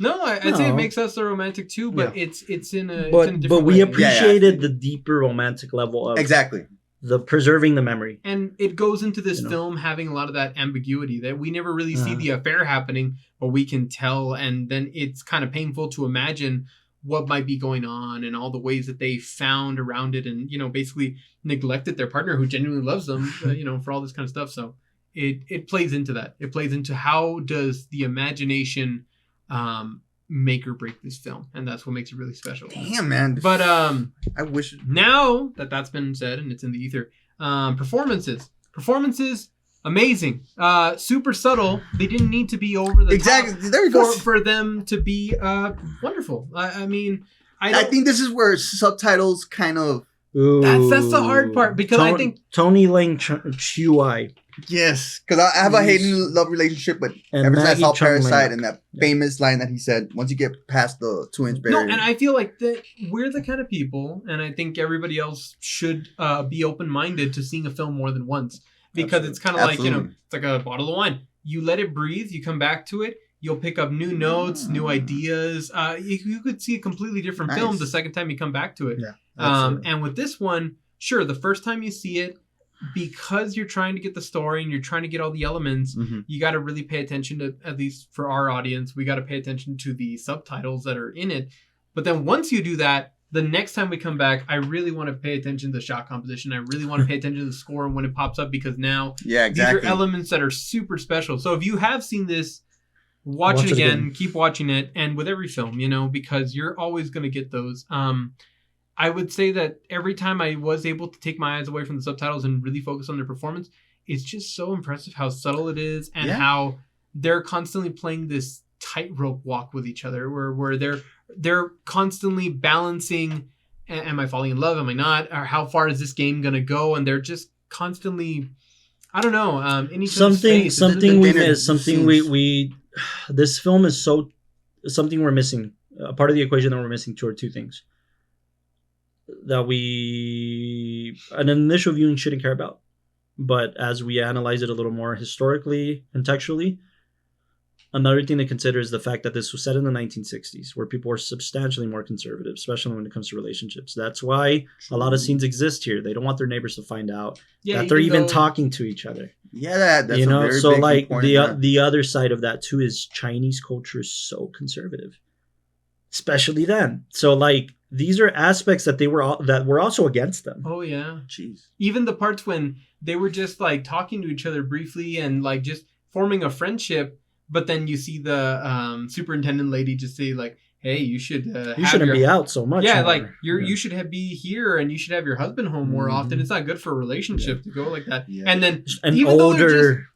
No, I'd say it makes us the romantic too, but it's in a different But we way. appreciated the deeper romantic level of... Exactly. The preserving the memory. And it goes into this film having a lot of that ambiguity that we never really see the affair happening, but we can tell. And then it's kind of painful to imagine what might be going on and all the ways that they found around it and, you know, basically neglected their partner who genuinely loves them, you know, for all this kind of stuff. So it plays into that. It plays into how does the imagination make or break this film, and that's what makes it really special. Damn, man. But I wish now that's been said and it's in the ether. Performances amazing, super subtle. They didn't need to be over the top there we go. For them to be wonderful. I mean, I think this is where subtitles kind of... That's the hard part, because I think Tony Lang Chiu-ai. Yes, because I have a hate and love relationship, but ever since I saw Parasite and that famous line that he said, once you get past the 2-inch barrier. No, and I feel like that we're the kind of people, and I think everybody else should be open-minded to seeing a film more than once, because it's kind of like, you know, it's like a bottle of wine. You let it breathe, you come back to it, you'll pick up new notes, new ideas. You could see a completely different film the second time you come back to it. Yeah. And with this one, sure, the first time you see it, because you're trying to get the story and you're trying to get all the elements, you got to really pay attention to, at least for our audience, we got to pay attention to the subtitles that are in it. But then once you do that, the next time we come back, I really want to pay attention to the shot composition. I really want to pay attention to the score and when it pops up, because now these are elements that are super special. So if you have seen this, watch it again, keep watching it. And with every film, you know, because you're always going to get those. I would say that every time I was able to take my eyes away from the subtitles and really focus on their performance, it's just so impressive how subtle it is and how they're constantly playing this tightrope walk with each other, where they're constantly balancing, am I falling in love, am I not, or how far is this game gonna go, and they're just constantly, I don't know, in each other's space. We miss, we this film is something we're missing a part of the equation that we're missing are two things that an initial viewing shouldn't care about. But as we analyze it a little more historically, contextually, another thing to consider is the fact that this was set in the 1960s, where people were substantially more conservative, especially when it comes to relationships. That's why a lot of scenes exist here. They don't want their neighbors to find out that they're even talking to each other. Yeah, that's so like the other side of that too is Chinese culture is so conservative, especially then. So like these are aspects that were also against them. Oh yeah, jeez. Even the parts when they were just like talking to each other briefly and like just forming a friendship. But then you see the superintendent lady just say like, "Hey, you should you shouldn't be out so much." Yeah, more. Like you should be here and you should have your husband home more often. It's not good for a relationship to go like that. Yeah. And then even though they're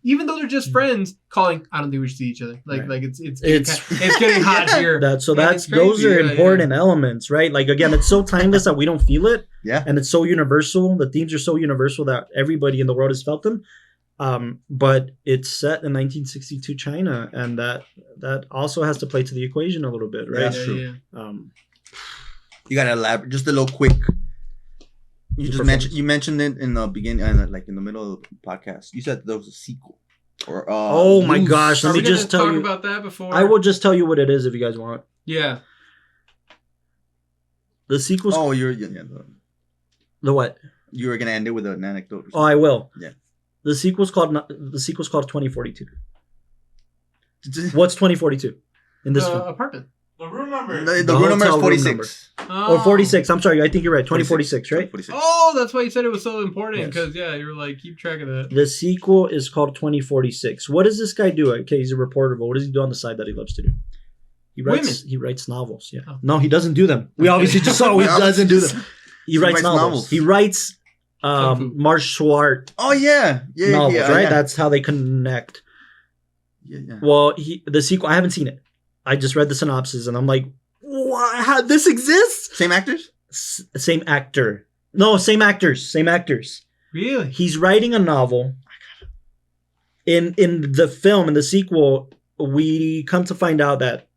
just friends, calling, I don't think we should see each other. Like it's getting hot here. Those are important elements, right? Like again, it's so timeless that we don't feel it. Yeah, and it's so universal. The themes are so universal that everybody in the world has felt them. But it's set in 1962 China, and that also has to play to the equation a little bit, right? That's true. Yeah. You gotta elaborate just a little quick. You mentioned it in the beginning, like in the middle of the podcast. You said there was a sequel. Or oh my gosh! Let me just tell you about that before. I will just tell you what it is if you guys want. Yeah. The sequel's. Oh, the what? You were gonna end it with an anecdote. Oh, I will. Yeah. The sequel's called 2042. What's 2042 in this film? Apartment. The room number. The room number is 46. Or 46. I'm sorry. I think you're right. 2046, right? 46. Oh, that's why you said it was so important. Because, you were like, keep track of that. The sequel is called 2046. What does this guy do? Okay, he's a reporter, but what does he do on the side that he loves to do? He writes novels. Yeah. Oh. No, he doesn't do them. We obviously just saw he doesn't do them. He writes novels. He writes martial art. Oh yeah, novels, right? Yeah. That's how they connect. Yeah. Well, the sequel. I haven't seen it. I just read the synopsis, and I'm like, "What? How this exists?" Same actors. Same actor. No, same actors. Same actors. Really? He's writing a novel. In the film, in the sequel, we come to find out that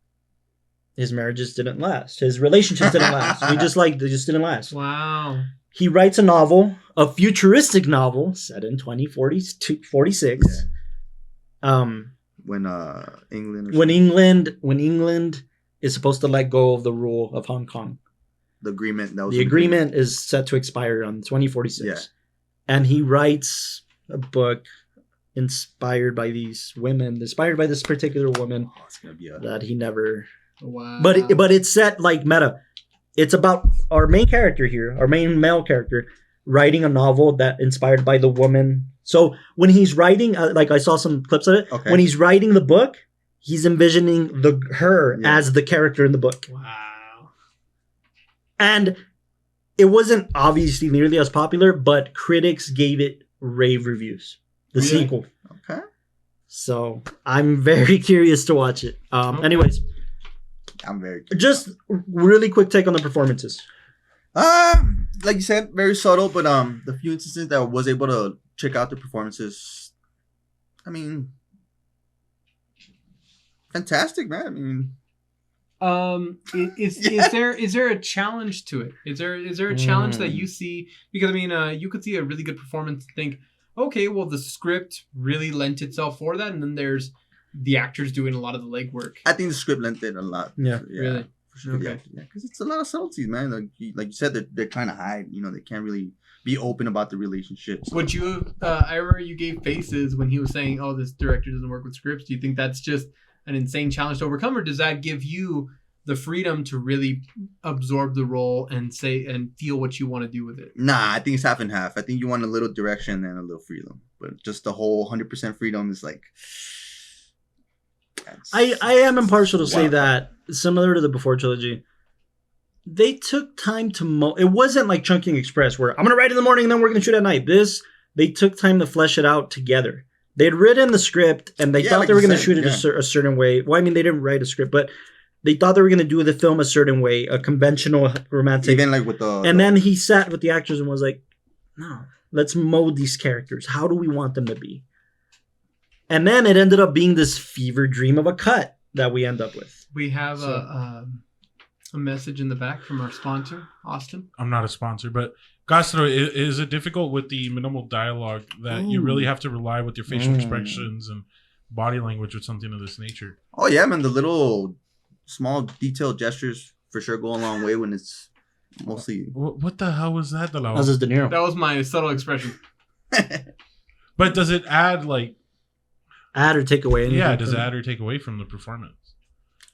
his marriages didn't last. His relationships didn't last. They just didn't last. Wow. He writes a novel, a futuristic novel set in 2046. Yeah. When England is supposed to let go of the rule of Hong Kong. The agreement is set to expire on 2046. Yeah. And he writes a book inspired by this particular woman that he never. Wow. But it's set like meta. It's about our main character here, our main male character, writing a novel that inspired by the woman. So when he's writing, like I saw some clips of it. Okay. When he's writing the book, he's envisioning her as the character in the book. Wow. And it wasn't obviously nearly as popular, but critics gave it rave reviews. The sequel. Okay. So I'm very curious to watch it. Anyways. I'm very curious. Just really quick take on the performances. Like you said, very subtle, but the few instances that I was able to check out the performances, I mean, fantastic, man. I mean, is there a challenge to it? Is there a challenge that you see? Because I mean, you could see a really good performance and think, okay, well, the script really lent itself for that, and then there's the actors doing a lot of the legwork. I think the script lent it a lot. Yeah. Really? For sure. Okay. Yeah, because it's a lot of subtleties, man. Like you said, they're trying to hide. They can't really be open about the relationships. Would you? I remember you gave faces when he was saying, "Oh, this director doesn't work with scripts." Do you think that's just an insane challenge to overcome, or does that give you the freedom to really absorb the role and say and feel what you want to do with it? Nah, I think it's half and half. I think you want a little direction and a little freedom, but just the whole 100% freedom is like. I am impartial to say that, similar to the Before trilogy, they took time to it wasn't like Chungking Express where I'm going to write in the morning and then we're going to shoot at night. They took time to flesh it out together. They had written the script and they thought they were going to shoot it a certain way. Well, I mean, they didn't write a script, but they thought they were going to do the film a certain way, a conventional romantic. Even like with then he sat with the actors and was like, no, let's mold these characters. How do we want them to be? And then it ended up being this fever dream of a cut that we end up with. We have A message in the back from our sponsor, Austin. I'm not a sponsor, but Castro, is it difficult with the minimal dialogue that you really have to rely with your facial expressions and body language with something of this nature? Oh yeah, man. The little small detailed gestures for sure go a long way when it's mostly. What the hell was that? That was De Niro. That was my subtle expression. But does it add like add or take away anything? Yeah, does it add or take away from the performance?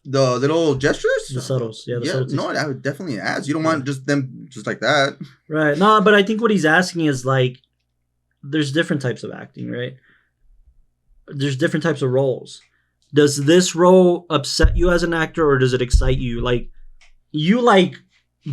The little gestures? The subtles. Yeah, subtleties. No, that would definitely adds. You don't want just them just like that. Right. No, but I think what he's asking is like there's different types of acting, right? There's different types of roles. Does this role upset you as an actor or does it excite you? Like you like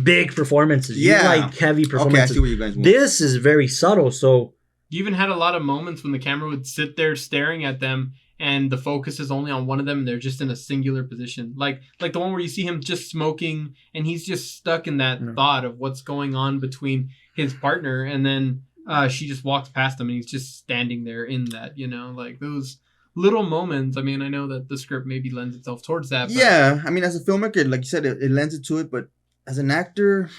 big performances. Yeah. You like heavy performances. Okay, I see what you guys want. This is very subtle, so You even had a lot of moments when the camera would sit there staring at them and the focus is only on one of them and they're just in a singular position. Like the one where you see him just smoking and he's just stuck in that thought of what's going on between his partner, and then she just walks past him and he's just standing there in that, like those little moments. I mean, I know that the script maybe lends itself towards that. But yeah, I mean, as a filmmaker, like you said, it lends it to it, but as an actor,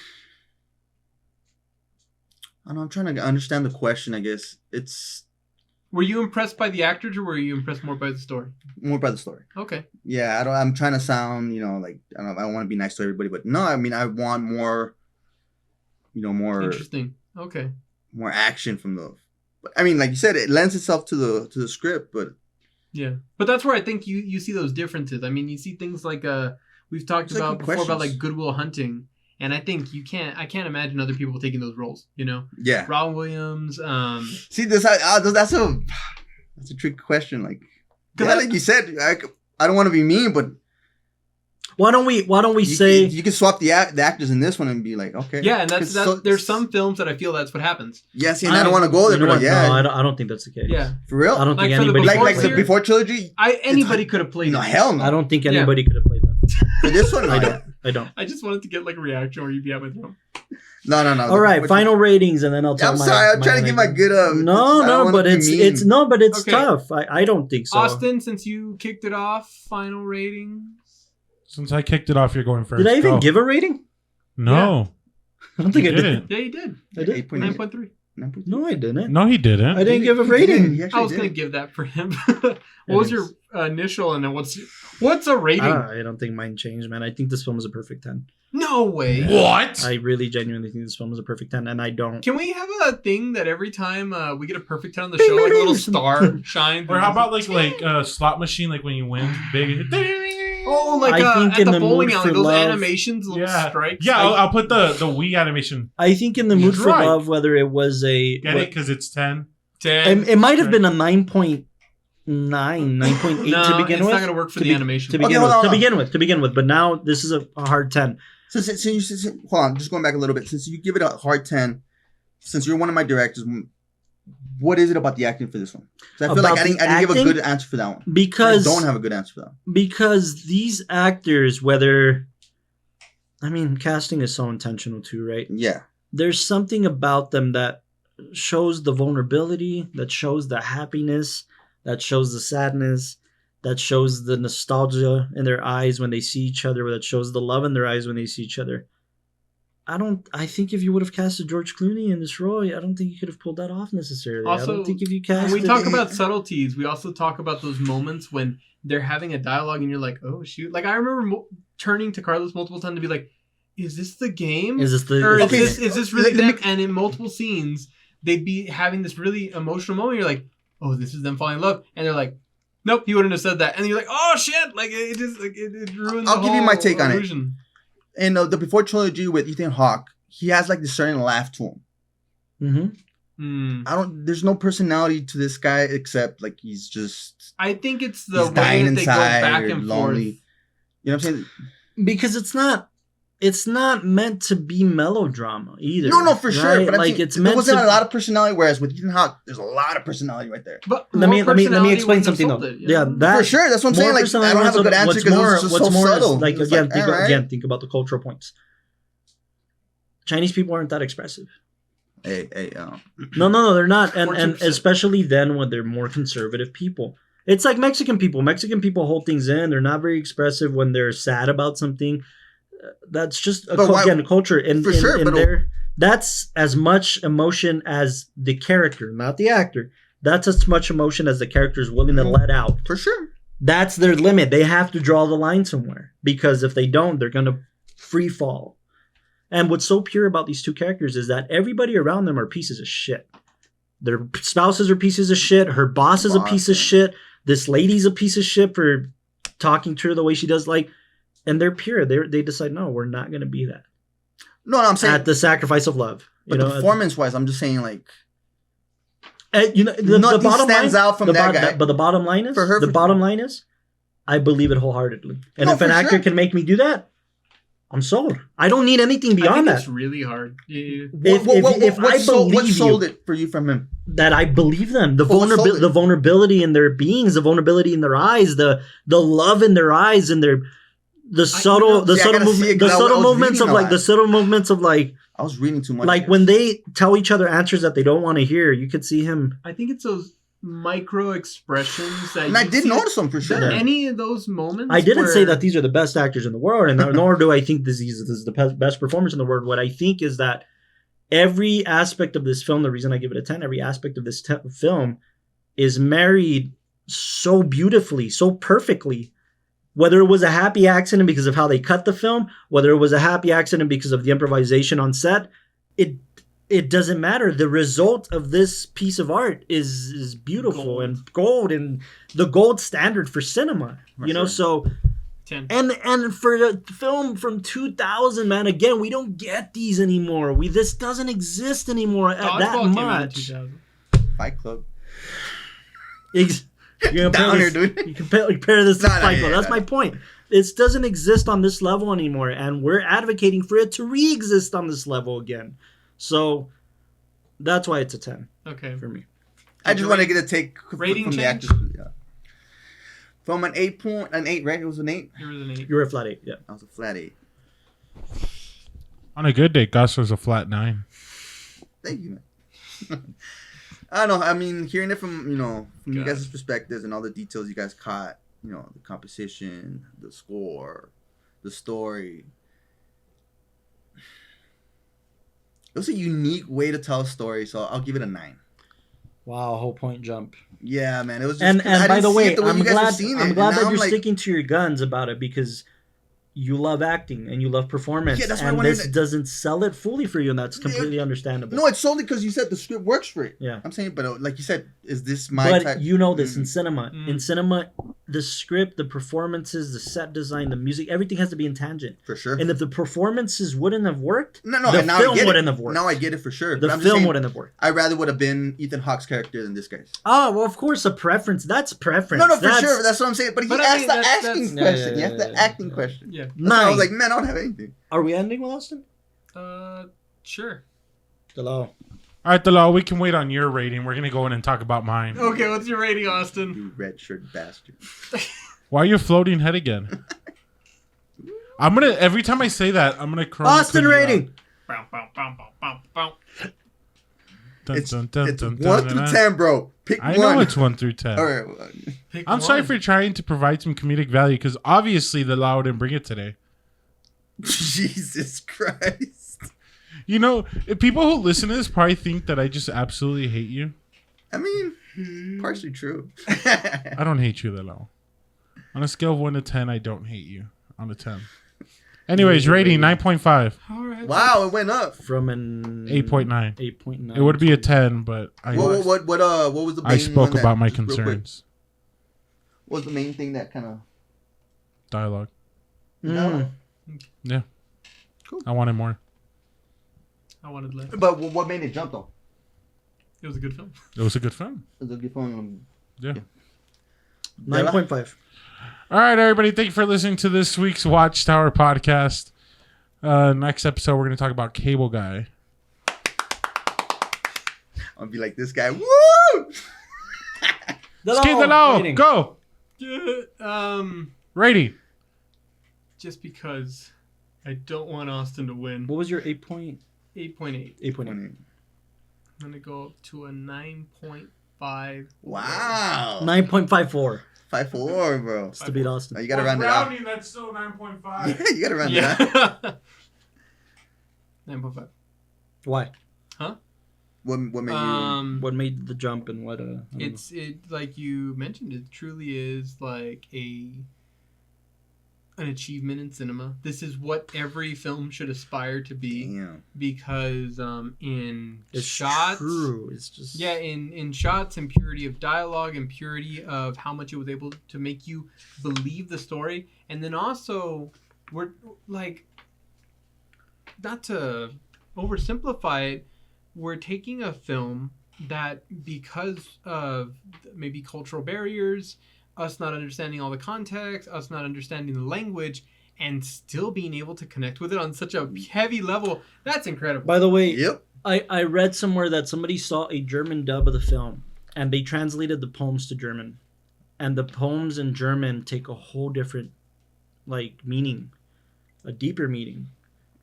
I don't know, I'm trying to understand the question, I guess. Were you impressed by the actors or were you impressed more by the story? More by the story. Okay. Yeah, I'm trying to sound, like, I don't want to be nice to everybody, but no, I mean, I want more, more... Interesting. Okay. More action from the... But, I mean, like you said, it lends itself to the script, but... Yeah. But that's where I think you see those differences. I mean, you see things like, we've talked about before about like Good Will Hunting. And I think I can't imagine other people taking those roles, Yeah. Robin Williams. See, that's a tricky question. Like, like you said, I don't want to be mean, but why don't we say you can swap the actors in this one and be like, okay. Yeah, and that's there's some films that I feel that's what happens. Yeah, see, and I don't want to go there, but yeah. No, I don't think that's the case. Yeah. For real? I don't think Like for the anybody... Before Like the Before trilogy? Anybody could have played No, it. hell no. I don't think anybody could have played that. For this one? I don't. I just wanted to get like a reaction where you'd be at my throat. No. All right, final ratings, and then I'll tell I'm sorry, I'm trying to give my good... but it's Okay. tough. I don't think so. Austin, since you kicked it off, final rating? Since I kicked it off, you're going first. Did I even Go. give a rating? No. I don't think I did. didn't. Yeah, you did. I did. 9.3. No, I didn't. No, he didn't. I didn't give a rating. He I actually was did. going to give that for him. What was your initial and then what's a rating? I don't think mine changed, man. I think this film is a perfect 10. No way. What? I really genuinely think this film is a perfect 10, and I don't. Can we have a thing that every time we get a perfect 10 on the show, like a little star shines? Or how about like a slot machine, like when you win big? Oh, like I think at in the the bowling mood alley, for those love- animations, little strikes. Yeah. I'll put the Wii animation. I think in the mood for Right. love, whether it was a... Get it? Because it's 10. 10. It might have been a 9.9, 9.8 No, to begin it's with. not going to work for the animation. To begin hold with, on. to begin with. But now this is a hard 10. Since hold on, just going back a little bit. Since you give it a hard 10, since you're one of my directors, what is it about the acting for this one? Because I feel like I didn't give a good answer for that one. Because I don't have a good answer for that one. Because these actors, casting is so intentional too, right? Yeah. There's something about them that shows the vulnerability, that shows the happiness, that shows the sadness, that shows the nostalgia in their eyes when they see each other, that shows the love in their eyes when they see each other. I think if you would have casted George Clooney in this role, I don't think you could have pulled that off necessarily. Also, I don't think if you casted... When we talk about subtleties, we also talk about those moments when they're having a dialogue and you're like, oh, shoot. Like, I remember turning to Carlos multiple times to be like, is this the game? Is this the... Or Okay. is this really them? And in multiple scenes, they'd be having this really emotional moment. You're like, oh, this is them falling in love. And they're like, nope, he wouldn't have said that. And you're like, oh, shit. Like, it just it ruins I'll the give you whole my take on it. illusion. And the Before trilogy with Ethan Hawke, he has like this certain laugh to him. Mm-hmm. There's no personality to this guy except like he's just... I think it's the he's way dying that they go inside back or and lonely. forth. You know what I'm saying? Because it's not meant to be melodrama either. No, for sure. right? But like it's it's there meant wasn't to... a lot of personality, whereas with Ethan Hawke, there's a lot of personality right there. But Let me personality explain wasn't something though. insulted, Yeah, that For sure, that's what I'm saying. more Like, I don't have a good answer because it's just so subtle. Like It's again, alright. think about the cultural points. Chinese people aren't that expressive. Hey, No, they're not, and 14%. especially then when they're more conservative people. It's like Mexican people. Mexican people hold things in. They're not very expressive when they're sad about something. that's just But culture. And For sure, but that's as much emotion as the character, not the actor. That's as much emotion as the character is willing to let out. For sure. That's their limit. They have to draw the line somewhere, because if they don't, they're going to free fall. And what's so pure about these two characters is that everybody around them are pieces of shit. Their spouses are pieces of shit. Her boss is a piece of shit. This lady's a piece of shit for talking to her the way she does. Like, and they're pure. They decide, no, we're not going to be that. No, I'm saying at the sacrifice of love. But performance-wise, I'm just saying, like, the bottom stands line, out from that guy. But the bottom line is, I believe it wholeheartedly. And if an actor can make me do that, I'm sold. I don't need anything beyond that. It's really hard. What sold it for you from him? That I believe them. The vulnerability in their beings, the vulnerability in their eyes, the love in their eyes, and the subtle movements of like. I was reading too much. Like when they tell each other answers that they don't want to hear, you could see him. I think it's those micro expressions that. And I did notice them for sure. Any of those moments. I didn't say that these are the best actors in the world, and nor do I think this is the best performance in the world. What I think is that every aspect of this film, the reason I give it a 10, every aspect of this film is married so beautifully, so perfectly. Whether it was a happy accident because of how they cut the film, whether it was a happy accident because of the improvisation on set, it doesn't matter. The result of this piece of art is beautiful and gold, and the gold standard for cinema. So 10. And for the film from 2000, man, again, we don't get these anymore. This doesn't exist anymore that much. Fight Club. You compare this to Fight Club. That's my point. It doesn't exist on this level anymore, and we're advocating for it to re-exist on this level again. So that's why it's a 10. Okay, for me. I just want to get a take rating from the change. actors. Yeah. From an 8, right? It was an 8. You were an 8. You were a flat 8. Yeah, I was a flat 8. On a good day, Gus was a flat 9. Thank you, man. I don't know. I mean, hearing it from you guys' perspectives and all the details you guys caught, the composition, the score, the story. It was a unique way to tell a story, so I'll give it a 9. Wow, whole point jump. Yeah, man. It was just, and by the way, I'm glad that you're like, sticking to your guns about it, because you love acting and you love performance, and this doesn't sell it fully for you, and that's completely understandable. No, it's solely because you said the script works for it. Yeah, I'm saying, but like you said, is this my type? You know this in cinema. In cinema, the script, the performances, the set design, the music, everything has to be in tangent. For sure. And if the performances wouldn't have worked, the film wouldn't have worked. Now I get it for sure. The film wouldn't have worked. I rather would have been Ethan Hawke's character than this guy's. Oh, well, of course, a preference. That's preference. No, for sure. That's what I'm saying. But he asked the asking question. He asked the acting question. Yeah. I was like, man, I don't have anything. Are we ending with Austin? Sure. Hello. All right, Delal, we can wait on your rating. We're going to go in and talk about mine. Okay, what's your rating, Austin? You red shirt bastard. Why are you floating head again? I'm going to, every time I say that, I'm going to cry. Austin rating. It's 1 through 10, bro. Pick one. I know it's 1 through 10. All right. I'm sorry for trying to provide some comedic value, because obviously the Lao didn't bring it today. Jesus Christ. People who listen to this probably think that I just absolutely hate you. I mean, partially true. I don't hate you, Lao. On a scale of 1 to 10, I don't hate you. On a 10. Anyways, rating 9.5. All right. Wow, it went up from an 8.9. 8.9. It would be a 10, but what was the main I spoke about my concerns. What was the main thing that kind of dialogue? Mm. Yeah. Cool. I wanted more. I wanted less. But what made it jump though? It was a good film. It was a good film. It was a good film. Yeah. 9.5. All right, everybody. Thank you for listening to this week's WatchTower podcast. Next episode, we're going to talk about Cable Guy. I'll be like this guy. Woo! Skate the low. Go. Rating. Just because I don't want Austin to win. What was your 8.8? 8.8. 8.8. I'm going to go up to a 9.5. Wow. 9.54. 5.4, bro. It's to beat Austin. Oh, you gotta round it up. Rounding, that's still 9.5. Yeah, you gotta round it up. 9.5. Why? What made you? What made the jump and what? Like you mentioned, it truly is like an achievement in cinema. This is what every film should aspire to be. Damn. Because in It's shots, true. It's just in shots and purity of dialogue and purity of how much it was able to make you believe the story, and then also we're like, not to oversimplify it, we're taking a film that, because of maybe cultural barriers, us not understanding all the context, us not understanding the language, and still being able to connect with it on such a heavy level, that's incredible. By the way, Yep. I read somewhere that somebody saw a German dub of the film, and they translated the poems to German, and the poems in German take a whole different, like, meaning, a deeper meaning,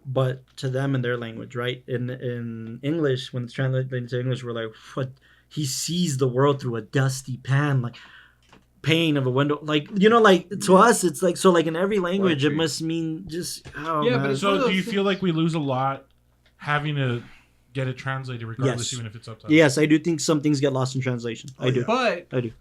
but to them in their language, right? In English, when it's translated into English, we're like, what? He sees the world through a dusty pan, like pane of a window, like, you know, like to us, it's like, so like in every language, it must mean just, but it's So do you feel like we lose a lot having to get it translated regardless, Yes. even if it's subtitles? Yes, I do think some things get lost in translation. I do. But I do.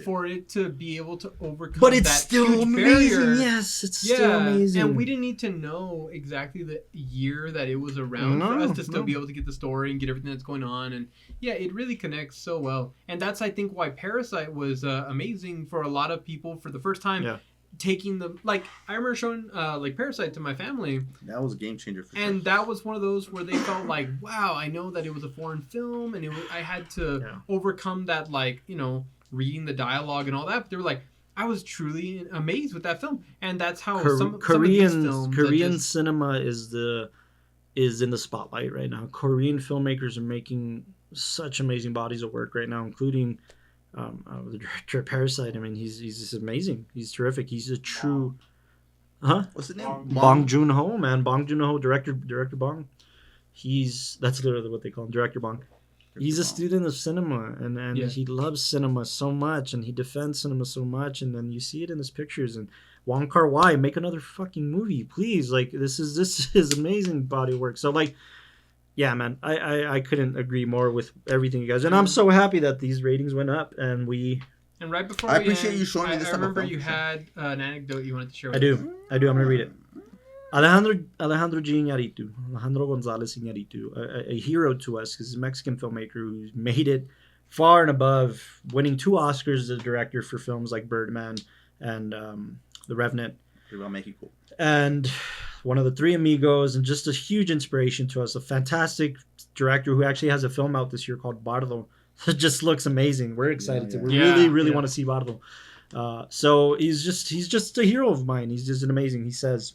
for it to be able to overcome But it's that still huge amazing. barrier, Yes, it's still amazing. and we didn't need to know exactly the year that it was around for us to still be able to get the story and get everything that's going on. And yeah, it really connects so well. And that's, I think, why Parasite was amazing for a lot of people for the first time. Yeah. Taking the, like, I remember showing like Parasite to my family, That was a game changer for and sure. that was one of those where they felt like, wow, I know that it was a foreign film, and I had to overcome that, like, you know, reading the dialogue and all that. But they were like, I was truly amazed with that film, and that's how some of these films Korean cinema is in the spotlight right now. Korean filmmakers are making such amazing bodies of work right now, including the director of Parasite. I mean, he's just amazing. He's terrific. He's a true, What's the name? Bong Joon-ho, man. Bong Joon-ho, director Bong. That's literally what they call him, Director Bong. He's a student of cinema, and he loves cinema so much, and he defends cinema so much, and then you see it in his pictures. And Wong Kar Wai, make another fucking movie, please. Like, this is amazing body of work. So, like, yeah, man, I couldn't agree more with everything you guys. And I'm so happy that these ratings went up, and we... And right before I appreciate you showing me this I type of remember film. you had an anecdote you wanted to share with I do. I'm going to read it. Alejandro G. Iñárritu, Alejandro González Iñárritu, a hero to us, because he's a Mexican filmmaker who's made it far and above, winning 2 Oscars as a director for films like Birdman and The Revenant. I'll make it cool. And one of the 3 Amigos, and just a huge inspiration to us. A fantastic director who actually has a film out this year called Bardo. It just looks amazing. We're excited to. We really want to see Bardo. So he's just a hero of mine. He's just an amazing. He says,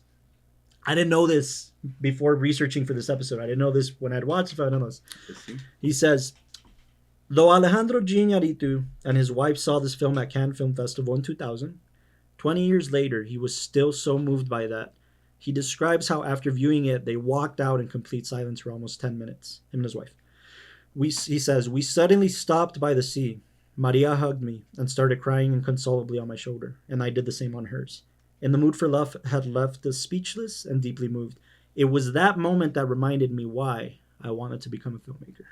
I didn't know this before researching for this episode. I didn't know this when I'd watched it. I didn't know this. He says, though Alejandro G. Iñárritu and his wife saw this film at Cannes Film Festival in 2000, 20 years later, he was still so moved by that. He describes how after viewing it, they walked out in complete silence for almost 10 minutes, him and his wife. He says, we suddenly stopped by the sea. Maria hugged me and started crying inconsolably on my shoulder, and I did the same on hers. In the Mood for Love had left us speechless and deeply moved. It was that moment that reminded me why I wanted to become a filmmaker.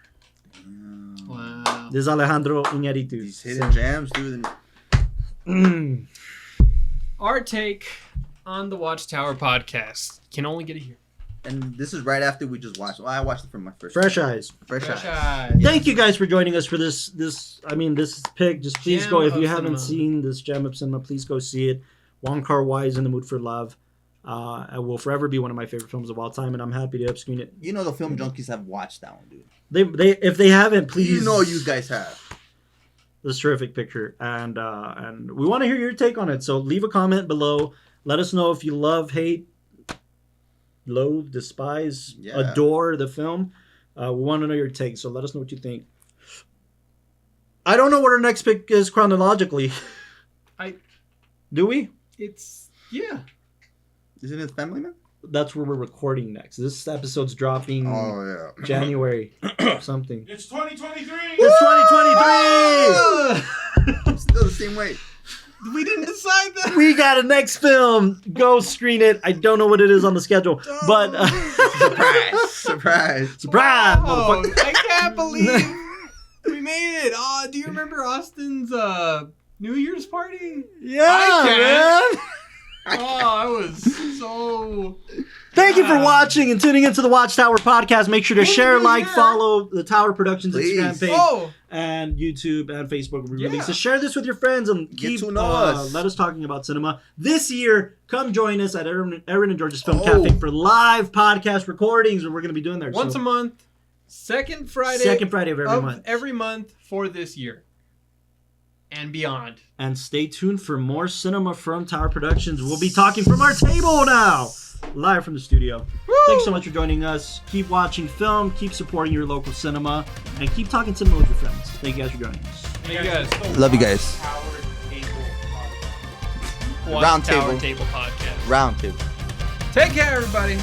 Wow. This is Alejandro Iñárritu. These hidden gems, dude. Our take on the WatchTower podcast can only get it here. And this is right after we just watched. Well, I watched it from my first Fresh time. eyes. Fresh eyes. eyes. Thank you guys for joining us for this pick. Just please Gem go. If you of haven't cinema. seen this gem of cinema, please go see it. Wong Kar Wai is in the Mood for Love. It will forever be one of my favorite films of all time, and I'm happy to upscreen it. You know the film junkies have watched that one, dude. They if they haven't, please. You know you guys have. This terrific picture, and we want to hear your take on it. So leave a comment below. Let us know if you love, hate, loathe, despise, adore the film. We want to know your take, so let us know what you think. I don't know what our next pick is chronologically. Do we? It's, yeah. Isn't it Family Man? That's where we're recording next. This episode's dropping January something. It's 2023! It's 2023! Still the same way. We didn't decide that. We got a next film. Go screen it. I don't know what it is on the schedule, but Surprise! Oh, motherfucker. I can't believe we made it. Oh, do you remember Austin's New Year's party? Yeah, man. Oh, I was so. Thank you for watching and tuning into the WatchTower podcast. Make sure to share, like, follow the Tower Productions Instagram page and YouTube and Facebook releases. Share this with your friends and keep to know us. let us talking about cinema. This year, come join us at Erin and George's Film Cafe for live podcast recordings where we're going to be doing there. Once a month, second Friday of every month for this year. And beyond. And stay tuned for more cinema from Tower Productions. We'll be talking from our table now. Live from the studio. Woo! Thanks so much for joining us. Keep watching film, keep supporting your local cinema, and keep talking cinema with your friends. Thank you guys for joining us. Thank you guys. Love you guys. Round Table Podcast. Round table. Take care, everybody.